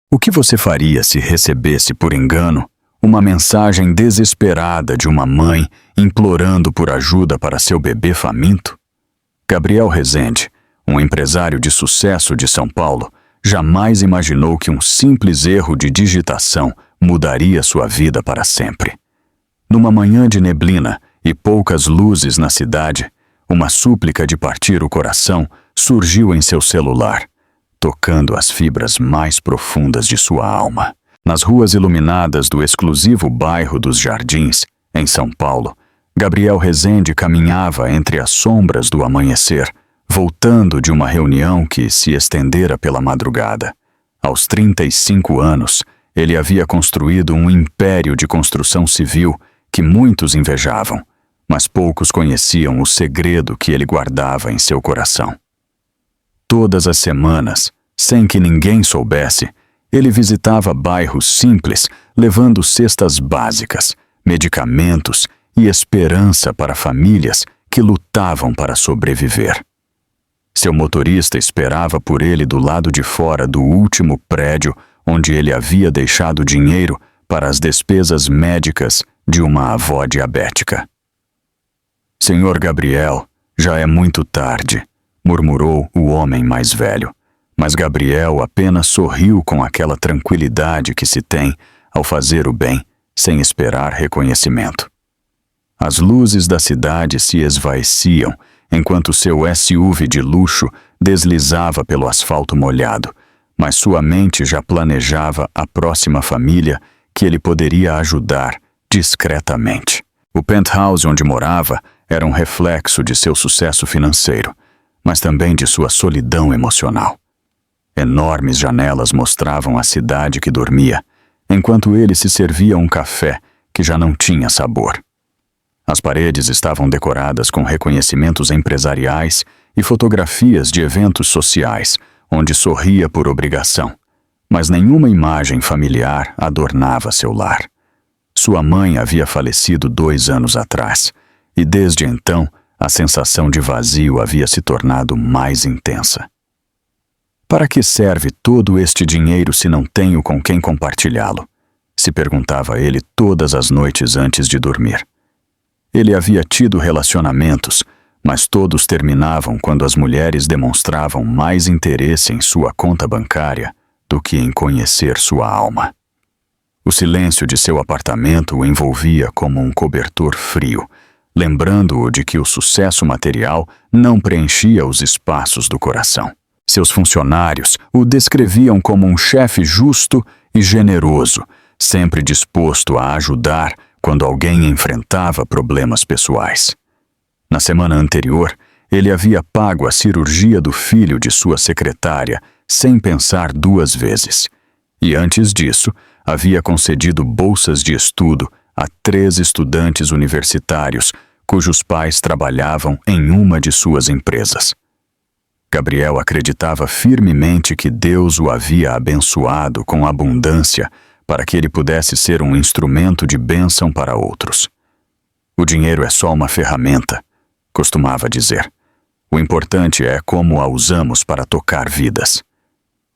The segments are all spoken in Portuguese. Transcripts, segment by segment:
O que você faria se recebesse, por engano, uma mensagem desesperada de uma mãe implorando por ajuda para seu bebê faminto? Gabriel Rezende, um empresário de sucesso de São Paulo, jamais imaginou que um simples erro de digitação mudaria sua vida para sempre. Numa manhã de neblina e poucas luzes na cidade, uma súplica de partir o coração surgiu em seu celular, tocando as fibras mais profundas de sua alma. Nas ruas iluminadas do exclusivo bairro dos Jardins, em São Paulo, Gabriel Rezende caminhava entre as sombras do amanhecer, voltando de uma reunião que se estendera pela madrugada. Aos 35 anos, ele havia construído um império de construção civil que muitos invejavam, mas poucos conheciam o segredo que ele guardava em seu coração. Todas as semanas, sem que ninguém soubesse, ele visitava bairros simples, levando cestas básicas, medicamentos e esperança para famílias que lutavam para sobreviver. Seu motorista esperava por ele do lado de fora do último prédio onde ele havia deixado dinheiro para as despesas médicas de uma avó diabética. "Senhor Gabriel, já é muito tarde", murmurou o homem mais velho. Mas Gabriel apenas sorriu com aquela tranquilidade que se tem ao fazer o bem sem esperar reconhecimento. As luzes da cidade se esvaeciam enquanto seu SUV de luxo deslizava pelo asfalto molhado, mas sua mente já planejava a próxima família que ele poderia ajudar discretamente. O penthouse onde morava era um reflexo de seu sucesso financeiro, mas também de sua solidão emocional. Enormes janelas mostravam a cidade que dormia, enquanto ele se servia um café que já não tinha sabor. As paredes estavam decoradas com reconhecimentos empresariais e fotografias de eventos sociais, onde sorria por obrigação, mas nenhuma imagem familiar adornava seu lar. Sua mãe havia falecido 2 anos atrás, e desde então a sensação de vazio havia se tornado mais intensa. "Para que serve todo este dinheiro se não tenho com quem compartilhá-lo?", se perguntava ele todas as noites antes de dormir. Ele havia tido relacionamentos, mas todos terminavam quando as mulheres demonstravam mais interesse em sua conta bancária do que em conhecer sua alma. O silêncio de seu apartamento o envolvia como um cobertor frio, lembrando-o de que o sucesso material não preenchia os espaços do coração. Seus funcionários o descreviam como um chefe justo e generoso, sempre disposto a ajudar quando alguém enfrentava problemas pessoais. Na semana anterior, ele havia pago a cirurgia do filho de sua secretária sem pensar 2 vezes. E antes disso, havia concedido bolsas de estudo a 3 estudantes universitários cujos pais trabalhavam em uma de suas empresas. Gabriel acreditava firmemente que Deus o havia abençoado com abundância para que ele pudesse ser um instrumento de bênção para outros. "O dinheiro é só uma ferramenta", costumava dizer. "O importante é como a usamos para tocar vidas."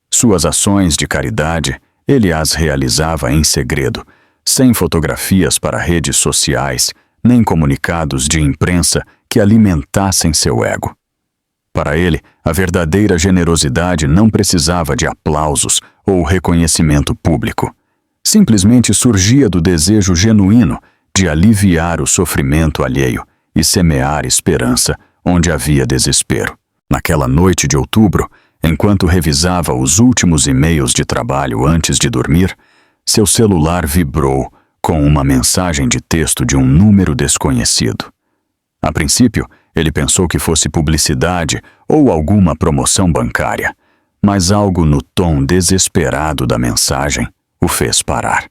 Suas ações de caridade, ele as realizava em segredo, sem fotografias para redes sociais, nem comunicados de imprensa que alimentassem seu ego. Para ele, a verdadeira generosidade não precisava de aplausos ou reconhecimento público. Simplesmente surgia do desejo genuíno de aliviar o sofrimento alheio e semear esperança onde havia desespero. Naquela noite de outubro, enquanto revisava os últimos e-mails de trabalho antes de dormir, seu celular vibrou com uma mensagem de texto de um número desconhecido. A princípio, ele pensou que fosse publicidade ou alguma promoção bancária, mas algo no tom desesperado da mensagem o fez parar.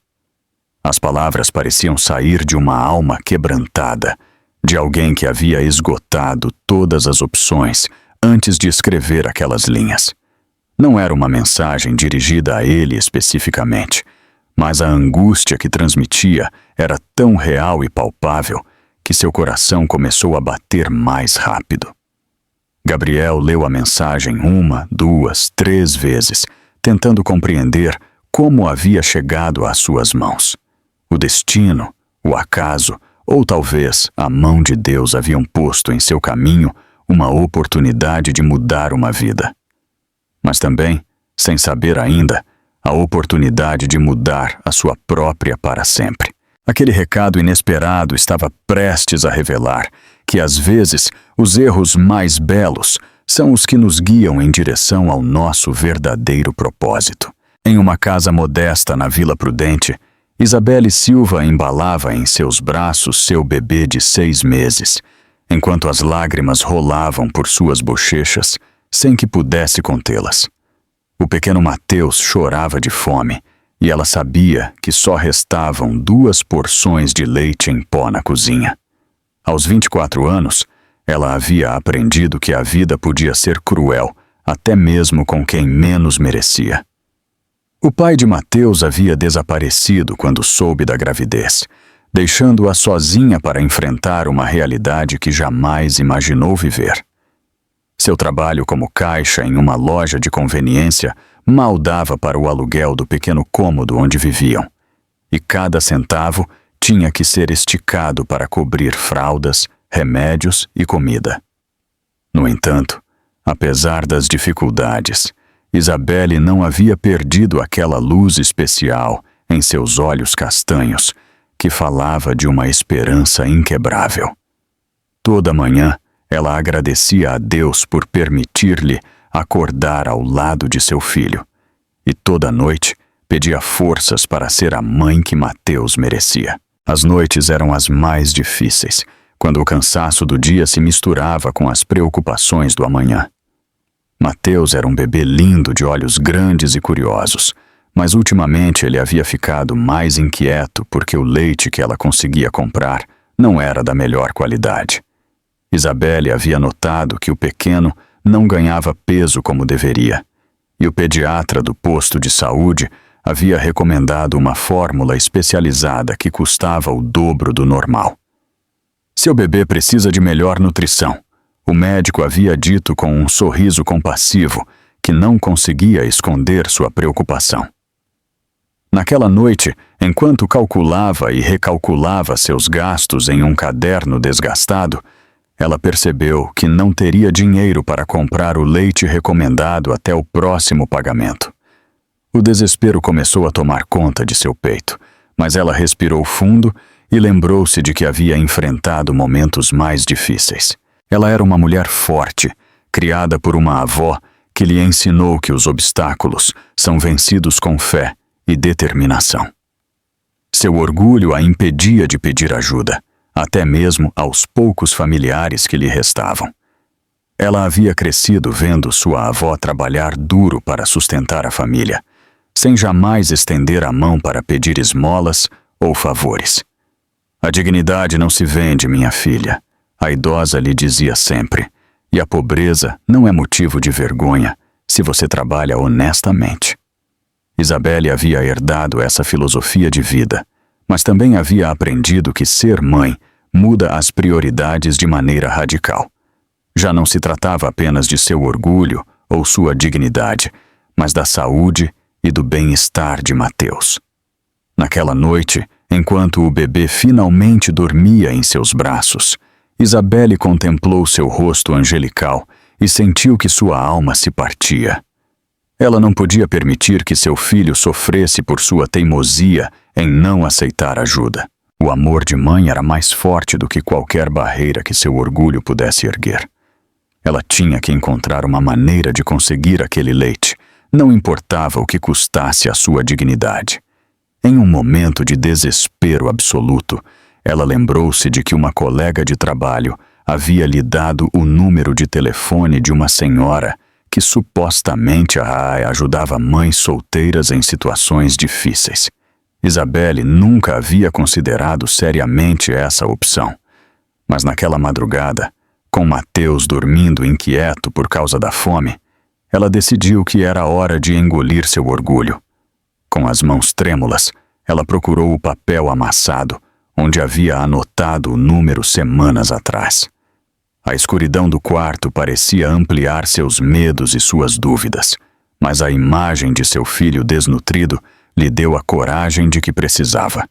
As palavras pareciam sair de uma alma quebrantada, de alguém que havia esgotado todas as opções antes de escrever aquelas linhas. Não era uma mensagem dirigida a ele especificamente, mas a angústia que transmitia era tão real e palpável que seu coração começou a bater mais rápido. Gabriel leu a mensagem 1, 2, 3 vezes, tentando compreender como havia chegado às suas mãos. O destino, o acaso, ou talvez a mão de Deus haviam posto em seu caminho uma oportunidade de mudar uma vida. Mas também, sem saber ainda, a oportunidade de mudar a sua própria para sempre. Aquele recado inesperado estava prestes a revelar que, às vezes, os erros mais belos são os que nos guiam em direção ao nosso verdadeiro propósito. Em uma casa modesta na Vila Prudente, Isabelle Silva embalava em seus braços seu bebê de 6 meses, enquanto as lágrimas rolavam por suas bochechas, sem que pudesse contê-las. O pequeno Mateus chorava de fome, e ela sabia que só restavam 2 porções de leite em pó na cozinha. Aos 24 anos, ela havia aprendido que a vida podia ser cruel, até mesmo com quem menos merecia. O pai de Mateus havia desaparecido quando soube da gravidez, deixando-a sozinha para enfrentar uma realidade que jamais imaginou viver. Seu trabalho como caixa em uma loja de conveniência mal dava para o aluguel do pequeno cômodo onde viviam, e cada centavo tinha que ser esticado para cobrir fraldas, remédios e comida. No entanto, apesar das dificuldades, Isabelle não havia perdido aquela luz especial em seus olhos castanhos, que falava de uma esperança inquebrável. Toda manhã, ela agradecia a Deus por permitir-lhe acordar ao lado de seu filho, e toda noite pedia forças para ser a mãe que Mateus merecia. As noites eram as mais difíceis, quando o cansaço do dia se misturava com as preocupações do amanhã. Mateus era um bebê lindo de olhos grandes e curiosos, mas ultimamente ele havia ficado mais inquieto porque o leite que ela conseguia comprar não era da melhor qualidade. Isabelle havia notado que o pequeno não ganhava peso como deveria, e o pediatra do posto de saúde havia recomendado uma fórmula especializada que custava o dobro do normal. Seu bebê precisa de melhor nutrição, o médico havia dito com um sorriso compassivo que não conseguia esconder sua preocupação. Naquela noite, enquanto calculava e recalculava seus gastos em um caderno desgastado, ela percebeu que não teria dinheiro para comprar o leite recomendado até o próximo pagamento. O desespero começou a tomar conta de seu peito, mas ela respirou fundo e lembrou-se de que havia enfrentado momentos mais difíceis. Ela era uma mulher forte, criada por uma avó que lhe ensinou que os obstáculos são vencidos com fé e determinação. Seu orgulho a impedia de pedir ajuda, até mesmo aos poucos familiares que lhe restavam. Ela havia crescido vendo sua avó trabalhar duro para sustentar a família, sem jamais estender a mão para pedir esmolas ou favores. A dignidade não se vende, minha filha, a idosa lhe dizia sempre, e a pobreza não é motivo de vergonha se você trabalha honestamente. Isabelle havia herdado essa filosofia de vida, mas também havia aprendido que ser mãe muda as prioridades de maneira radical. Já não se tratava apenas de seu orgulho ou sua dignidade, mas da saúde e do bem-estar de Mateus. Naquela noite, enquanto o bebê finalmente dormia em seus braços, Isabelle contemplou seu rosto angelical e sentiu que sua alma se partia. Ela não podia permitir que seu filho sofresse por sua teimosia em não aceitar ajuda. O amor de mãe era mais forte do que qualquer barreira que seu orgulho pudesse erguer. Ela tinha que encontrar uma maneira de conseguir aquele leite, não importava o que custasse a sua dignidade. Em um momento de desespero absoluto, ela lembrou-se de que uma colega de trabalho havia lhe dado o número de telefone de uma senhora que supostamente ajudava mães solteiras em situações difíceis. Isabelle nunca havia considerado seriamente essa opção, mas naquela madrugada, com Mateus dormindo inquieto por causa da fome, ela decidiu que era hora de engolir seu orgulho. Com as mãos trêmulas, ela procurou o papel amassado, onde havia anotado o número semanas atrás. A escuridão do quarto parecia ampliar seus medos e suas dúvidas, mas a imagem de seu filho desnutrido lhe deu a coragem de que precisava.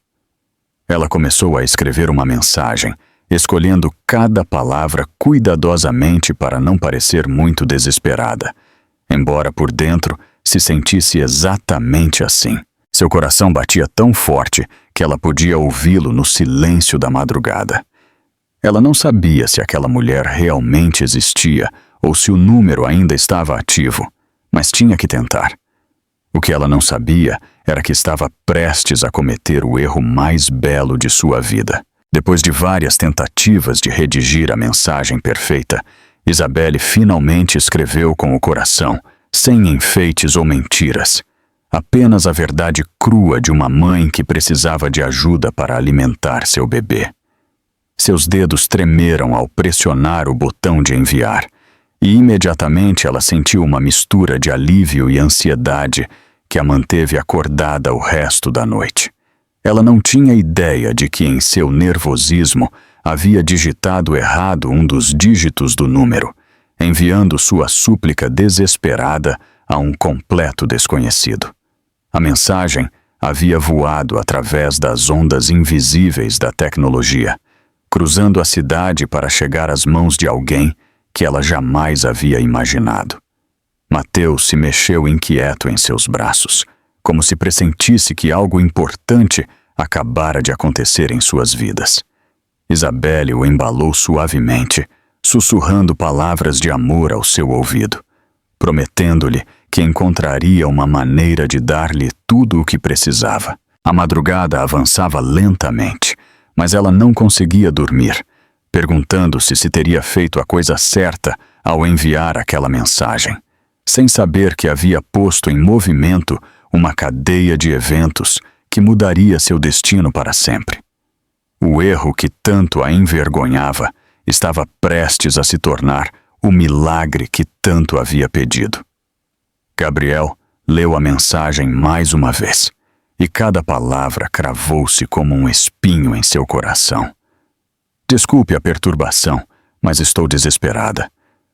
Ela começou a escrever uma mensagem, escolhendo cada palavra cuidadosamente para não parecer muito desesperada, embora por dentro se sentisse exatamente assim. Seu coração batia tão forte que ela podia ouvi-lo no silêncio da madrugada. Ela não sabia se aquela mulher realmente existia ou se o número ainda estava ativo, mas tinha que tentar. O que ela não sabia era que estava prestes a cometer o erro mais belo de sua vida. Depois de várias tentativas de redigir a mensagem perfeita, Isabelle finalmente escreveu com o coração, sem enfeites ou mentiras, apenas a verdade crua de uma mãe que precisava de ajuda para alimentar seu bebê. Seus dedos tremeram ao pressionar o botão de enviar, e imediatamente ela sentiu uma mistura de alívio e ansiedade que a manteve acordada o resto da noite. Ela não tinha ideia de que em seu nervosismo havia digitado errado um dos dígitos do número, enviando sua súplica desesperada a um completo desconhecido. A mensagem havia voado através das ondas invisíveis da tecnologia, cruzando a cidade para chegar às mãos de alguém que ela jamais havia imaginado. Mateus se mexeu inquieto em seus braços, como se pressentisse que algo importante acabara de acontecer em suas vidas. Isabelle o embalou suavemente, sussurrando palavras de amor ao seu ouvido, prometendo-lhe que encontraria uma maneira de dar-lhe tudo o que precisava. A madrugada avançava lentamente, mas ela não conseguia dormir, perguntando-se se teria feito a coisa certa ao enviar aquela mensagem, sem saber que havia posto em movimento uma cadeia de eventos que mudaria seu destino para sempre. O erro que tanto a envergonhava estava prestes a se tornar o milagre que tanto havia pedido. Gabriel leu a mensagem mais uma vez, e cada palavra cravou-se como um espinho em seu coração. Desculpe a perturbação, mas estou desesperada.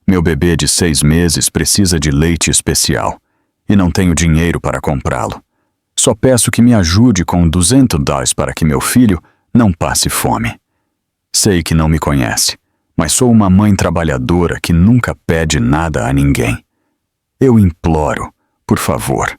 Meu bebê de 6 meses precisa de leite especial, e não tenho dinheiro para comprá-lo. Só peço que me ajude com $200 para que meu filho não passe fome. Sei que não me conhece, mas sou uma mãe trabalhadora que nunca pede nada a ninguém. Eu imploro, por favor.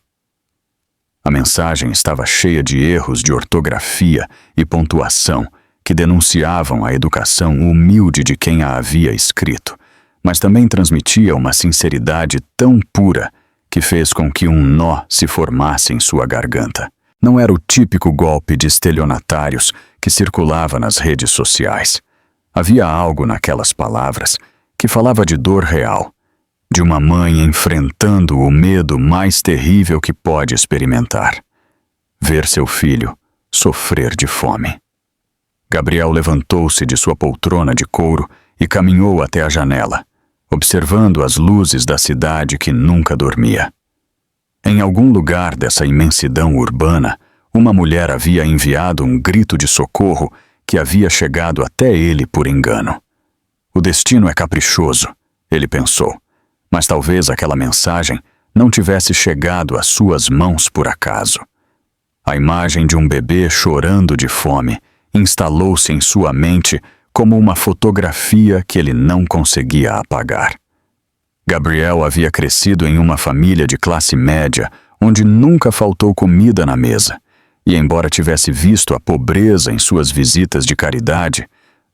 A mensagem estava cheia de erros de ortografia e pontuação que denunciavam a educação humilde de quem a havia escrito, mas também transmitia uma sinceridade tão pura que fez com que um nó se formasse em sua garganta. Não era o típico golpe de estelionatários que circulava nas redes sociais. Havia algo naquelas palavras que falava de dor real, de uma mãe enfrentando o medo mais terrível que pode experimentar: ver seu filho sofrer de fome. Gabriel levantou-se de sua poltrona de couro e caminhou até a janela, observando as luzes da cidade que nunca dormia. Em algum lugar dessa imensidão urbana, uma mulher havia enviado um grito de socorro que havia chegado até ele por engano. O destino é caprichoso, ele pensou, mas talvez aquela mensagem não tivesse chegado às suas mãos por acaso. A imagem de um bebê chorando de fome instalou-se em sua mente como uma fotografia que ele não conseguia apagar. Gabriel havia crescido em uma família de classe média, onde nunca faltou comida na mesa, e embora tivesse visto a pobreza em suas visitas de caridade,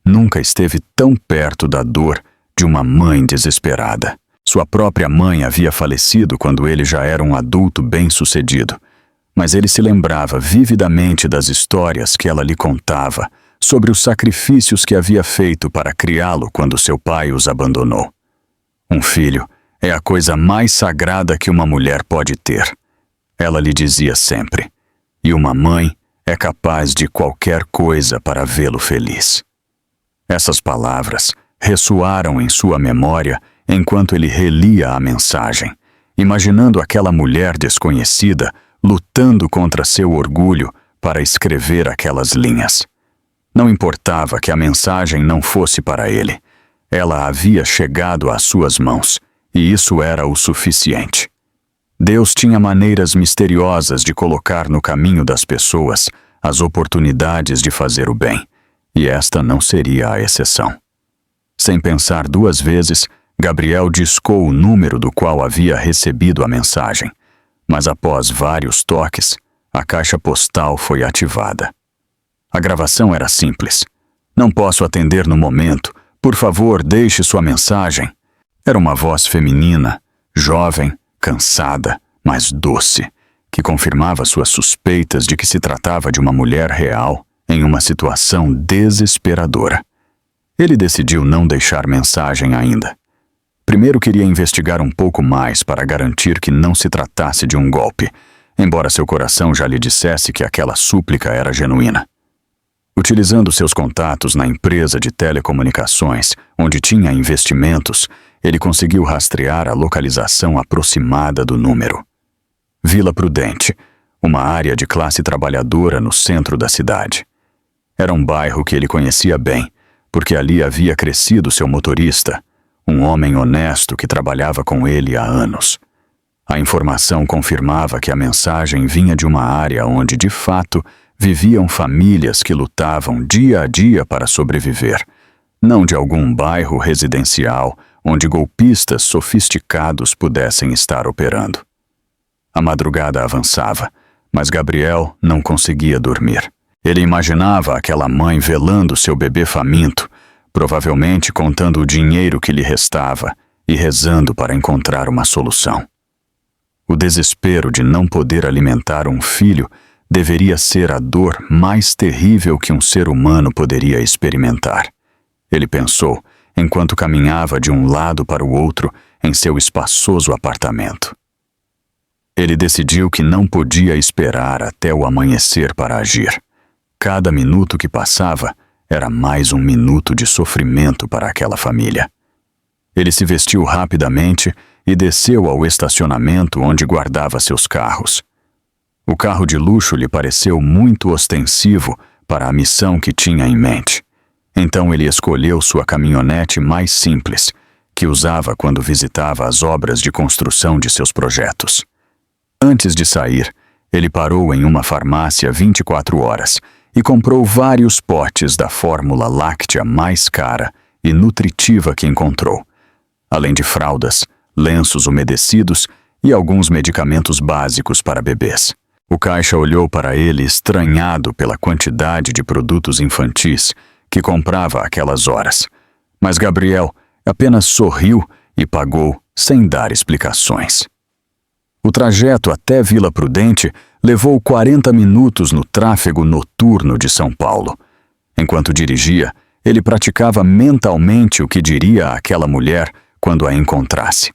nunca esteve tão perto da dor de uma mãe desesperada. Sua própria mãe havia falecido quando ele já era um adulto bem-sucedido, mas ele se lembrava vividamente das histórias que ela lhe contava sobre os sacrifícios que havia feito para criá-lo quando seu pai os abandonou. Um filho é a coisa mais sagrada que uma mulher pode ter, ela lhe dizia sempre, e uma mãe é capaz de qualquer coisa para vê-lo feliz. Essas palavras ressoaram em sua memória enquanto ele relia a mensagem, imaginando aquela mulher desconhecida lutando contra seu orgulho para escrever aquelas linhas. Não importava que a mensagem não fosse para ele, ela havia chegado às suas mãos, e isso era o suficiente. Deus tinha maneiras misteriosas de colocar no caminho das pessoas as oportunidades de fazer o bem, e esta não seria a exceção. Sem pensar duas vezes, Gabriel discou o número do qual havia recebido a mensagem, mas após vários toques, a caixa postal foi ativada. A gravação era simples. "Não posso atender no momento. Por favor, deixe sua mensagem." Era uma voz feminina, jovem, cansada, mas doce, que confirmava suas suspeitas de que se tratava de uma mulher real em uma situação desesperadora. Ele decidiu não deixar mensagem ainda. Primeiro queria investigar um pouco mais para garantir que não se tratasse de um golpe, embora seu coração já lhe dissesse que aquela súplica era genuína. Utilizando seus contatos na empresa de telecomunicações, onde tinha investimentos, ele conseguiu rastrear a localização aproximada do número. Vila Prudente, uma área de classe trabalhadora no centro da cidade. Era um bairro que ele conhecia bem, porque ali havia crescido seu motorista, um homem honesto que trabalhava com ele há anos. A informação confirmava que a mensagem vinha de uma área onde, de fato, viviam famílias que lutavam dia a dia para sobreviver, não de algum bairro residencial onde golpistas sofisticados pudessem estar operando. A madrugada avançava, mas Gabriel não conseguia dormir. Ele imaginava aquela mãe velando seu bebê faminto, provavelmente contando o dinheiro que lhe restava e rezando para encontrar uma solução. O desespero de não poder alimentar um filho deveria ser a dor mais terrível que um ser humano poderia experimentar. Ele pensou, enquanto caminhava de um lado para o outro em seu espaçoso apartamento. Ele decidiu que não podia esperar até o amanhecer para agir. Cada minuto que passava era mais um minuto de sofrimento para aquela família. Ele se vestiu rapidamente e desceu ao estacionamento onde guardava seus carros. O carro de luxo lhe pareceu muito ostensivo para a missão que tinha em mente. Então ele escolheu sua caminhonete mais simples, que usava quando visitava as obras de construção de seus projetos. Antes de sair, ele parou em uma farmácia 24 horas e comprou vários potes da fórmula láctea mais cara e nutritiva que encontrou, além de fraldas, lenços umedecidos e alguns medicamentos básicos para bebês. O caixa olhou para ele estranhado pela quantidade de produtos infantis que comprava àquelas horas, mas Gabriel apenas sorriu e pagou sem dar explicações. O trajeto até Vila Prudente levou 40 minutos no tráfego noturno de São Paulo. Enquanto dirigia, ele praticava mentalmente o que diria àquela mulher quando a encontrasse.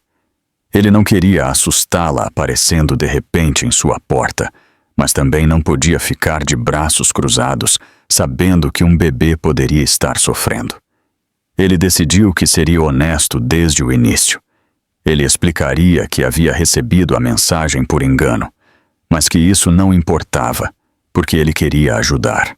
Ele não queria assustá-la aparecendo de repente em sua porta, mas também não podia ficar de braços cruzados, sabendo que um bebê poderia estar sofrendo. Ele decidiu que seria honesto desde o início. Ele explicaria que havia recebido a mensagem por engano, mas que isso não importava, porque ele queria ajudar.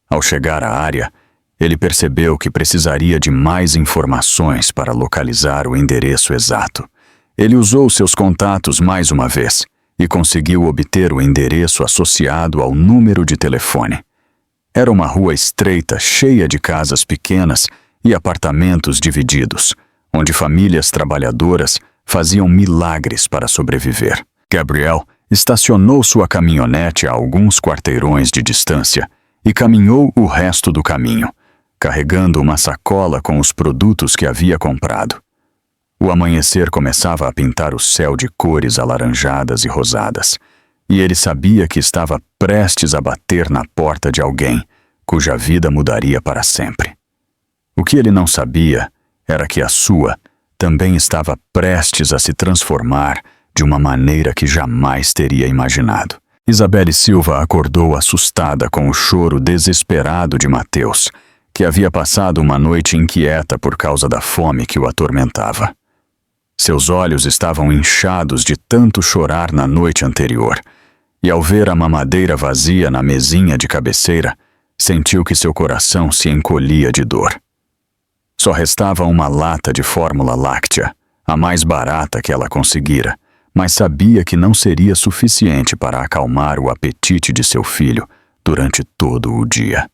Ao chegar à área, ele percebeu que precisaria de mais informações para localizar o endereço exato. Ele usou seus contatos mais uma vez e conseguiu obter o endereço associado ao número de telefone. Era uma rua estreita, cheia de casas pequenas e apartamentos divididos, onde famílias trabalhadoras faziam milagres para sobreviver. Gabriel estacionou sua caminhonete a alguns quarteirões de distância e caminhou o resto do caminho, carregando uma sacola com os produtos que havia comprado. O amanhecer começava a pintar o céu de cores alaranjadas e rosadas, e ele sabia que estava prestes a bater na porta de alguém cuja vida mudaria para sempre. O que ele não sabia era que a sua também estava prestes a se transformar de uma maneira que jamais teria imaginado. Isabelle Silva acordou assustada com o choro desesperado de Mateus, que havia passado uma noite inquieta por causa da fome que o atormentava. Seus olhos estavam inchados de tanto chorar na noite anterior, e ao ver a mamadeira vazia na mesinha de cabeceira, sentiu que seu coração se encolhia de dor. Só restava uma lata de fórmula láctea, a mais barata que ela conseguira, mas sabia que não seria suficiente para acalmar o apetite de seu filho durante todo o dia.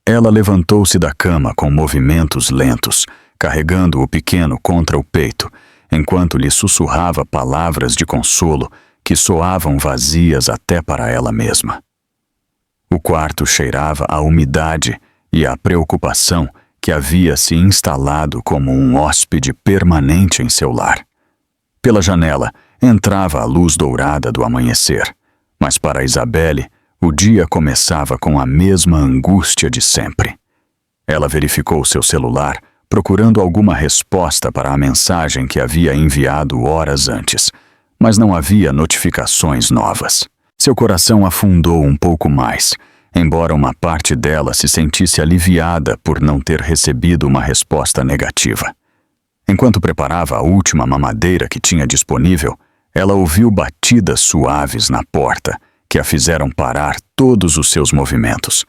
Ela levantou-se da cama com movimentos lentos, carregando o pequeno contra o peito, enquanto lhe sussurrava palavras de consolo que soavam vazias até para ela mesma. O quarto cheirava a umidade e a preocupação que havia se instalado como um hóspede permanente em seu lar. Pela janela entrava a luz dourada do amanhecer, mas para Isabelle o dia começava com a mesma angústia de sempre. Ela verificou seu celular, procurando alguma resposta para a mensagem que havia enviado horas antes, mas não havia notificações novas. Seu coração afundou um pouco mais, embora uma parte dela se sentisse aliviada por não ter recebido uma resposta negativa. Enquanto preparava a última mamadeira que tinha disponível, ela ouviu batidas suaves na porta, que a fizeram parar todos os seus movimentos.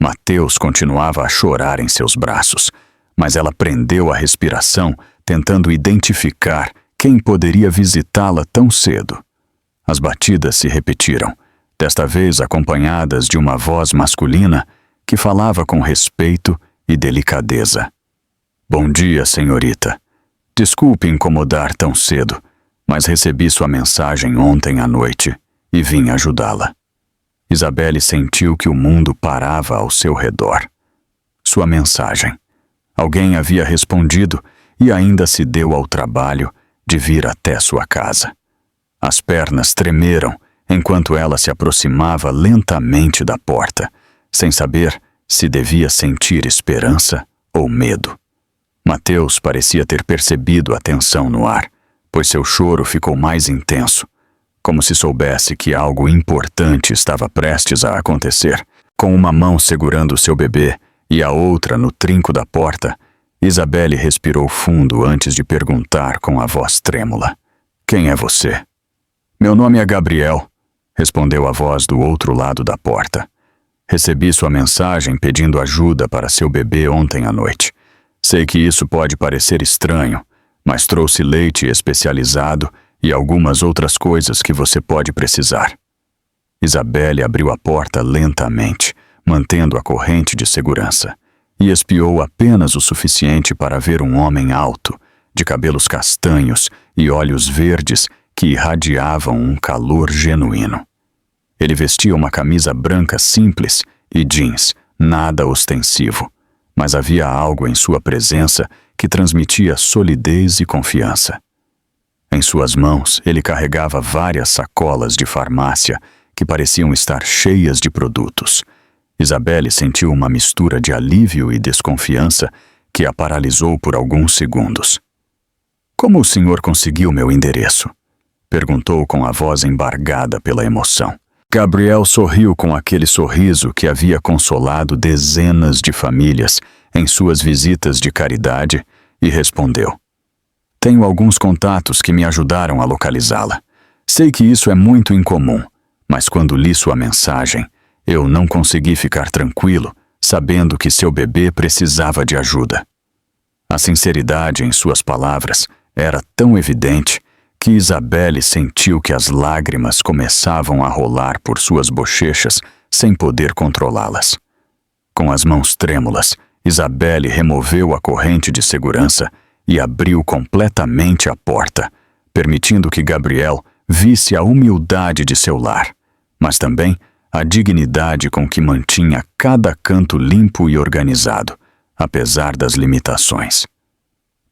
Mateus continuava a chorar em seus braços, mas ela prendeu a respiração, tentando identificar quem poderia visitá-la tão cedo. As batidas se repetiram, desta vez acompanhadas de uma voz masculina que falava com respeito e delicadeza. "Bom dia, senhorita. Desculpe incomodar tão cedo, mas recebi sua mensagem ontem à noite e vim ajudá-la." Isabelle sentiu que o mundo parava ao seu redor. Sua mensagem. Alguém havia respondido e ainda se deu ao trabalho de vir até sua casa. As pernas tremeram enquanto ela se aproximava lentamente da porta, sem saber se devia sentir esperança ou medo. Mateus parecia ter percebido a tensão no ar, pois seu choro ficou mais intenso, como se soubesse que algo importante estava prestes a acontecer. Com uma mão segurando seu bebê e a outra no trinco da porta, Isabelle respirou fundo antes de perguntar com a voz trêmula: "Quem é você?" "Meu nome é Gabriel", respondeu a voz do outro lado da porta. "Recebi sua mensagem pedindo ajuda para seu bebê ontem à noite. Sei que isso pode parecer estranho, mas trouxe leite especializado e algumas outras coisas que você pode precisar." Isabelle abriu a porta lentamente, mantendo a corrente de segurança, e espiou apenas o suficiente para ver um homem alto, de cabelos castanhos e olhos verdes que irradiavam um calor genuíno. Ele vestia uma camisa branca simples e jeans, nada ostensivo, mas havia algo em sua presença que transmitia solidez e confiança. Em suas mãos, ele carregava várias sacolas de farmácia que pareciam estar cheias de produtos. Isabelle sentiu uma mistura de alívio e desconfiança que a paralisou por alguns segundos. "Como o senhor conseguiu meu endereço?" perguntou com a voz embargada pela emoção. Gabriel sorriu com aquele sorriso que havia consolado dezenas de famílias em suas visitas de caridade e respondeu: "Tenho alguns contatos que me ajudaram a localizá-la. Sei que isso é muito incomum, mas quando li sua mensagem, eu não consegui ficar tranquilo, sabendo que seu bebê precisava de ajuda." A sinceridade em suas palavras era tão evidente que Isabelle sentiu que as lágrimas começavam a rolar por suas bochechas sem poder controlá-las. Com as mãos trêmulas, Isabelle removeu a corrente de segurança e abriu completamente a porta, permitindo que Gabriel visse a humildade de seu lar, mas também a dignidade com que mantinha cada canto limpo e organizado, apesar das limitações.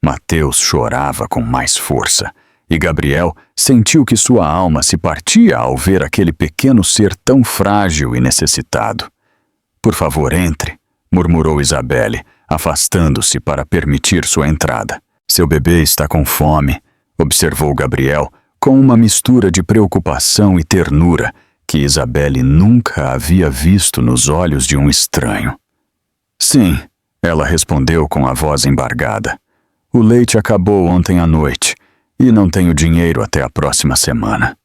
Mateus chorava com mais força, e Gabriel sentiu que sua alma se partia ao ver aquele pequeno ser tão frágil e necessitado. "Por favor, entre", murmurou Isabelle, afastando-se para permitir sua entrada. "Seu bebê está com fome", observou Gabriel, com uma mistura de preocupação e ternura que Isabelle nunca havia visto nos olhos de um estranho. "Sim", ela respondeu com a voz embargada. "O leite acabou ontem à noite e não tenho dinheiro até a próxima semana."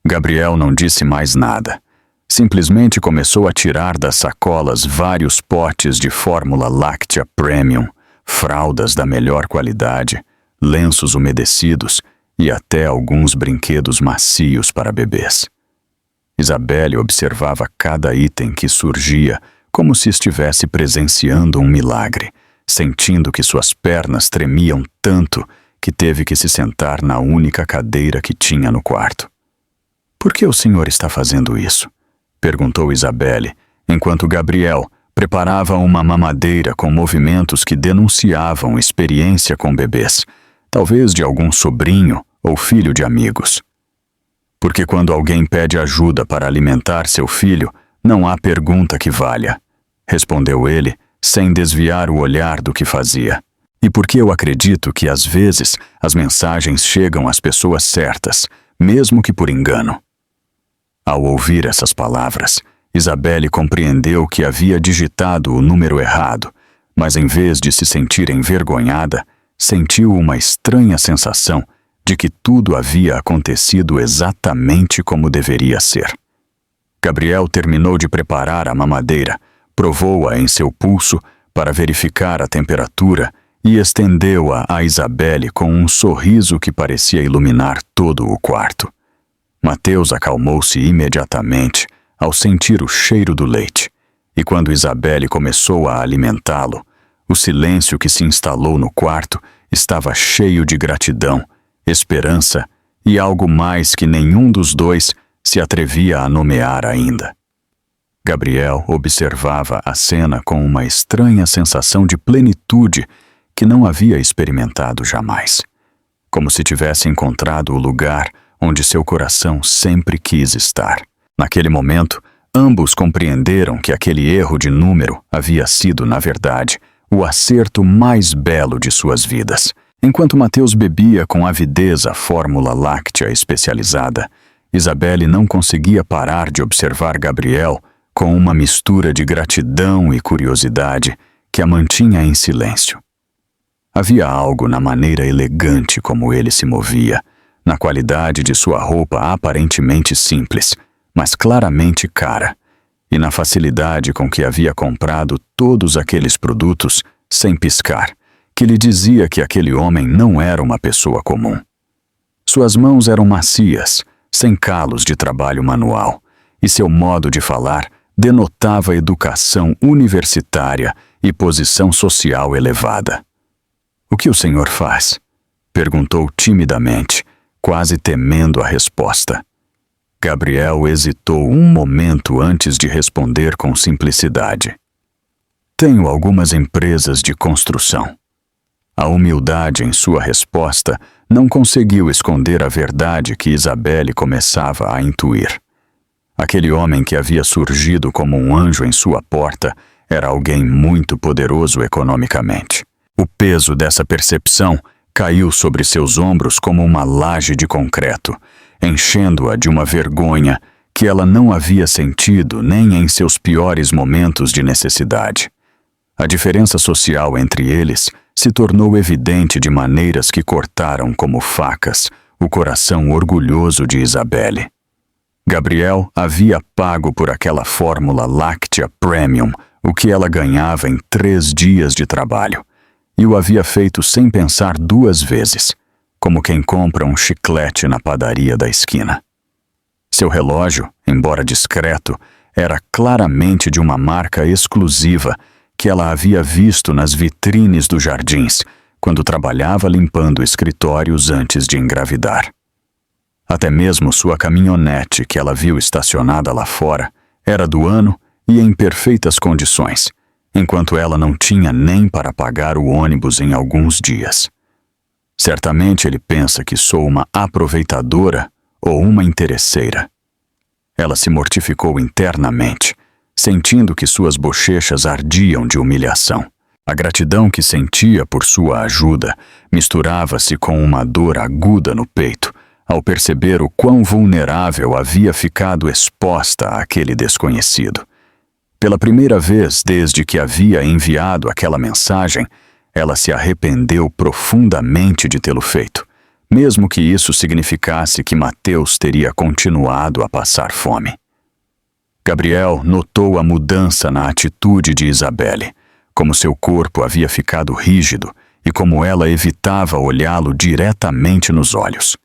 Gabriel não disse mais nada. Simplesmente começou a tirar das sacolas vários potes de fórmula láctea premium, fraldas da melhor qualidade, lenços umedecidos e até alguns brinquedos macios para bebês. Isabelle observava cada item que surgia como se estivesse presenciando um milagre, sentindo que suas pernas tremiam tanto que teve que se sentar na única cadeira que tinha no quarto. "Por que o senhor está fazendo isso?" perguntou Isabelle, enquanto Gabriel preparava uma mamadeira com movimentos que denunciavam experiência com bebês, talvez de algum sobrinho ou filho de amigos. "Porque quando alguém pede ajuda para alimentar seu filho, não há pergunta que valha", respondeu ele, sem desviar o olhar do que fazia. "E porque eu acredito que às vezes as mensagens chegam às pessoas certas, mesmo que por engano." Ao ouvir essas palavras, Isabelle compreendeu que havia digitado o número errado, mas em vez de se sentir envergonhada, sentiu uma estranha sensação de que tudo havia acontecido exatamente como deveria ser. Gabriel terminou de preparar a mamadeira, provou-a em seu pulso para verificar a temperatura e estendeu-a a Isabelle com um sorriso que parecia iluminar todo o quarto. Mateus acalmou-se imediatamente ao sentir o cheiro do leite, e quando Isabelle começou a alimentá-lo, o silêncio que se instalou no quarto estava cheio de gratidão, esperança e algo mais que nenhum dos dois se atrevia a nomear ainda. Gabriel observava a cena com uma estranha sensação de plenitude que não havia experimentado jamais, como se tivesse encontrado o lugar onde seu coração sempre quis estar. Naquele momento, ambos compreenderam que aquele erro de número havia sido, na verdade, o acerto mais belo de suas vidas. Enquanto Mateus bebia com avidez a fórmula láctea especializada, Isabelle não conseguia parar de observar Gabriel com uma mistura de gratidão e curiosidade que a mantinha em silêncio. Havia algo na maneira elegante como ele se movia, na qualidade de sua roupa aparentemente simples, mas claramente cara, e na facilidade com que havia comprado todos aqueles produtos sem piscar, que lhe dizia que aquele homem não era uma pessoa comum. Suas mãos eram macias, sem calos de trabalho manual, e seu modo de falar denotava educação universitária e posição social elevada. "O que o senhor faz?" perguntou timidamente, quase temendo a resposta. Gabriel hesitou um momento antes de responder com simplicidade. "Tenho algumas empresas de construção." A humildade em sua resposta não conseguiu esconder a verdade que Isabelle começava a intuir. Aquele homem que havia surgido como um anjo em sua porta era alguém muito poderoso economicamente. O peso dessa percepção caiu sobre seus ombros como uma laje de concreto, enchendo-a de uma vergonha que ela não havia sentido nem em seus piores momentos de necessidade. A diferença social entre eles se tornou evidente de maneiras que cortaram como facas o coração orgulhoso de Isabelle. Gabriel havia pago por aquela fórmula láctea premium o que ela ganhava em 3 dias de trabalho, e o havia feito sem pensar 2 vezes, como quem compra um chiclete na padaria da esquina. Seu relógio, embora discreto, era claramente de uma marca exclusiva que ela havia visto nas vitrines dos jardins, quando trabalhava limpando escritórios antes de engravidar. Até mesmo sua caminhonete, que ela viu estacionada lá fora, era do ano e em perfeitas condições, enquanto ela não tinha nem para pagar o ônibus em alguns dias. Certamente ele pensa que sou uma aproveitadora ou uma interesseira. Ela se mortificou internamente, sentindo que suas bochechas ardiam de humilhação. A gratidão que sentia por sua ajuda misturava-se com uma dor aguda no peito, ao perceber o quão vulnerável havia ficado exposta àquele desconhecido. Pela primeira vez desde que havia enviado aquela mensagem, ela se arrependeu profundamente de tê-lo feito, mesmo que isso significasse que Mateus teria continuado a passar fome. Gabriel notou a mudança na atitude de Isabelle, como seu corpo havia ficado rígido e como ela evitava olhá-lo diretamente nos olhos.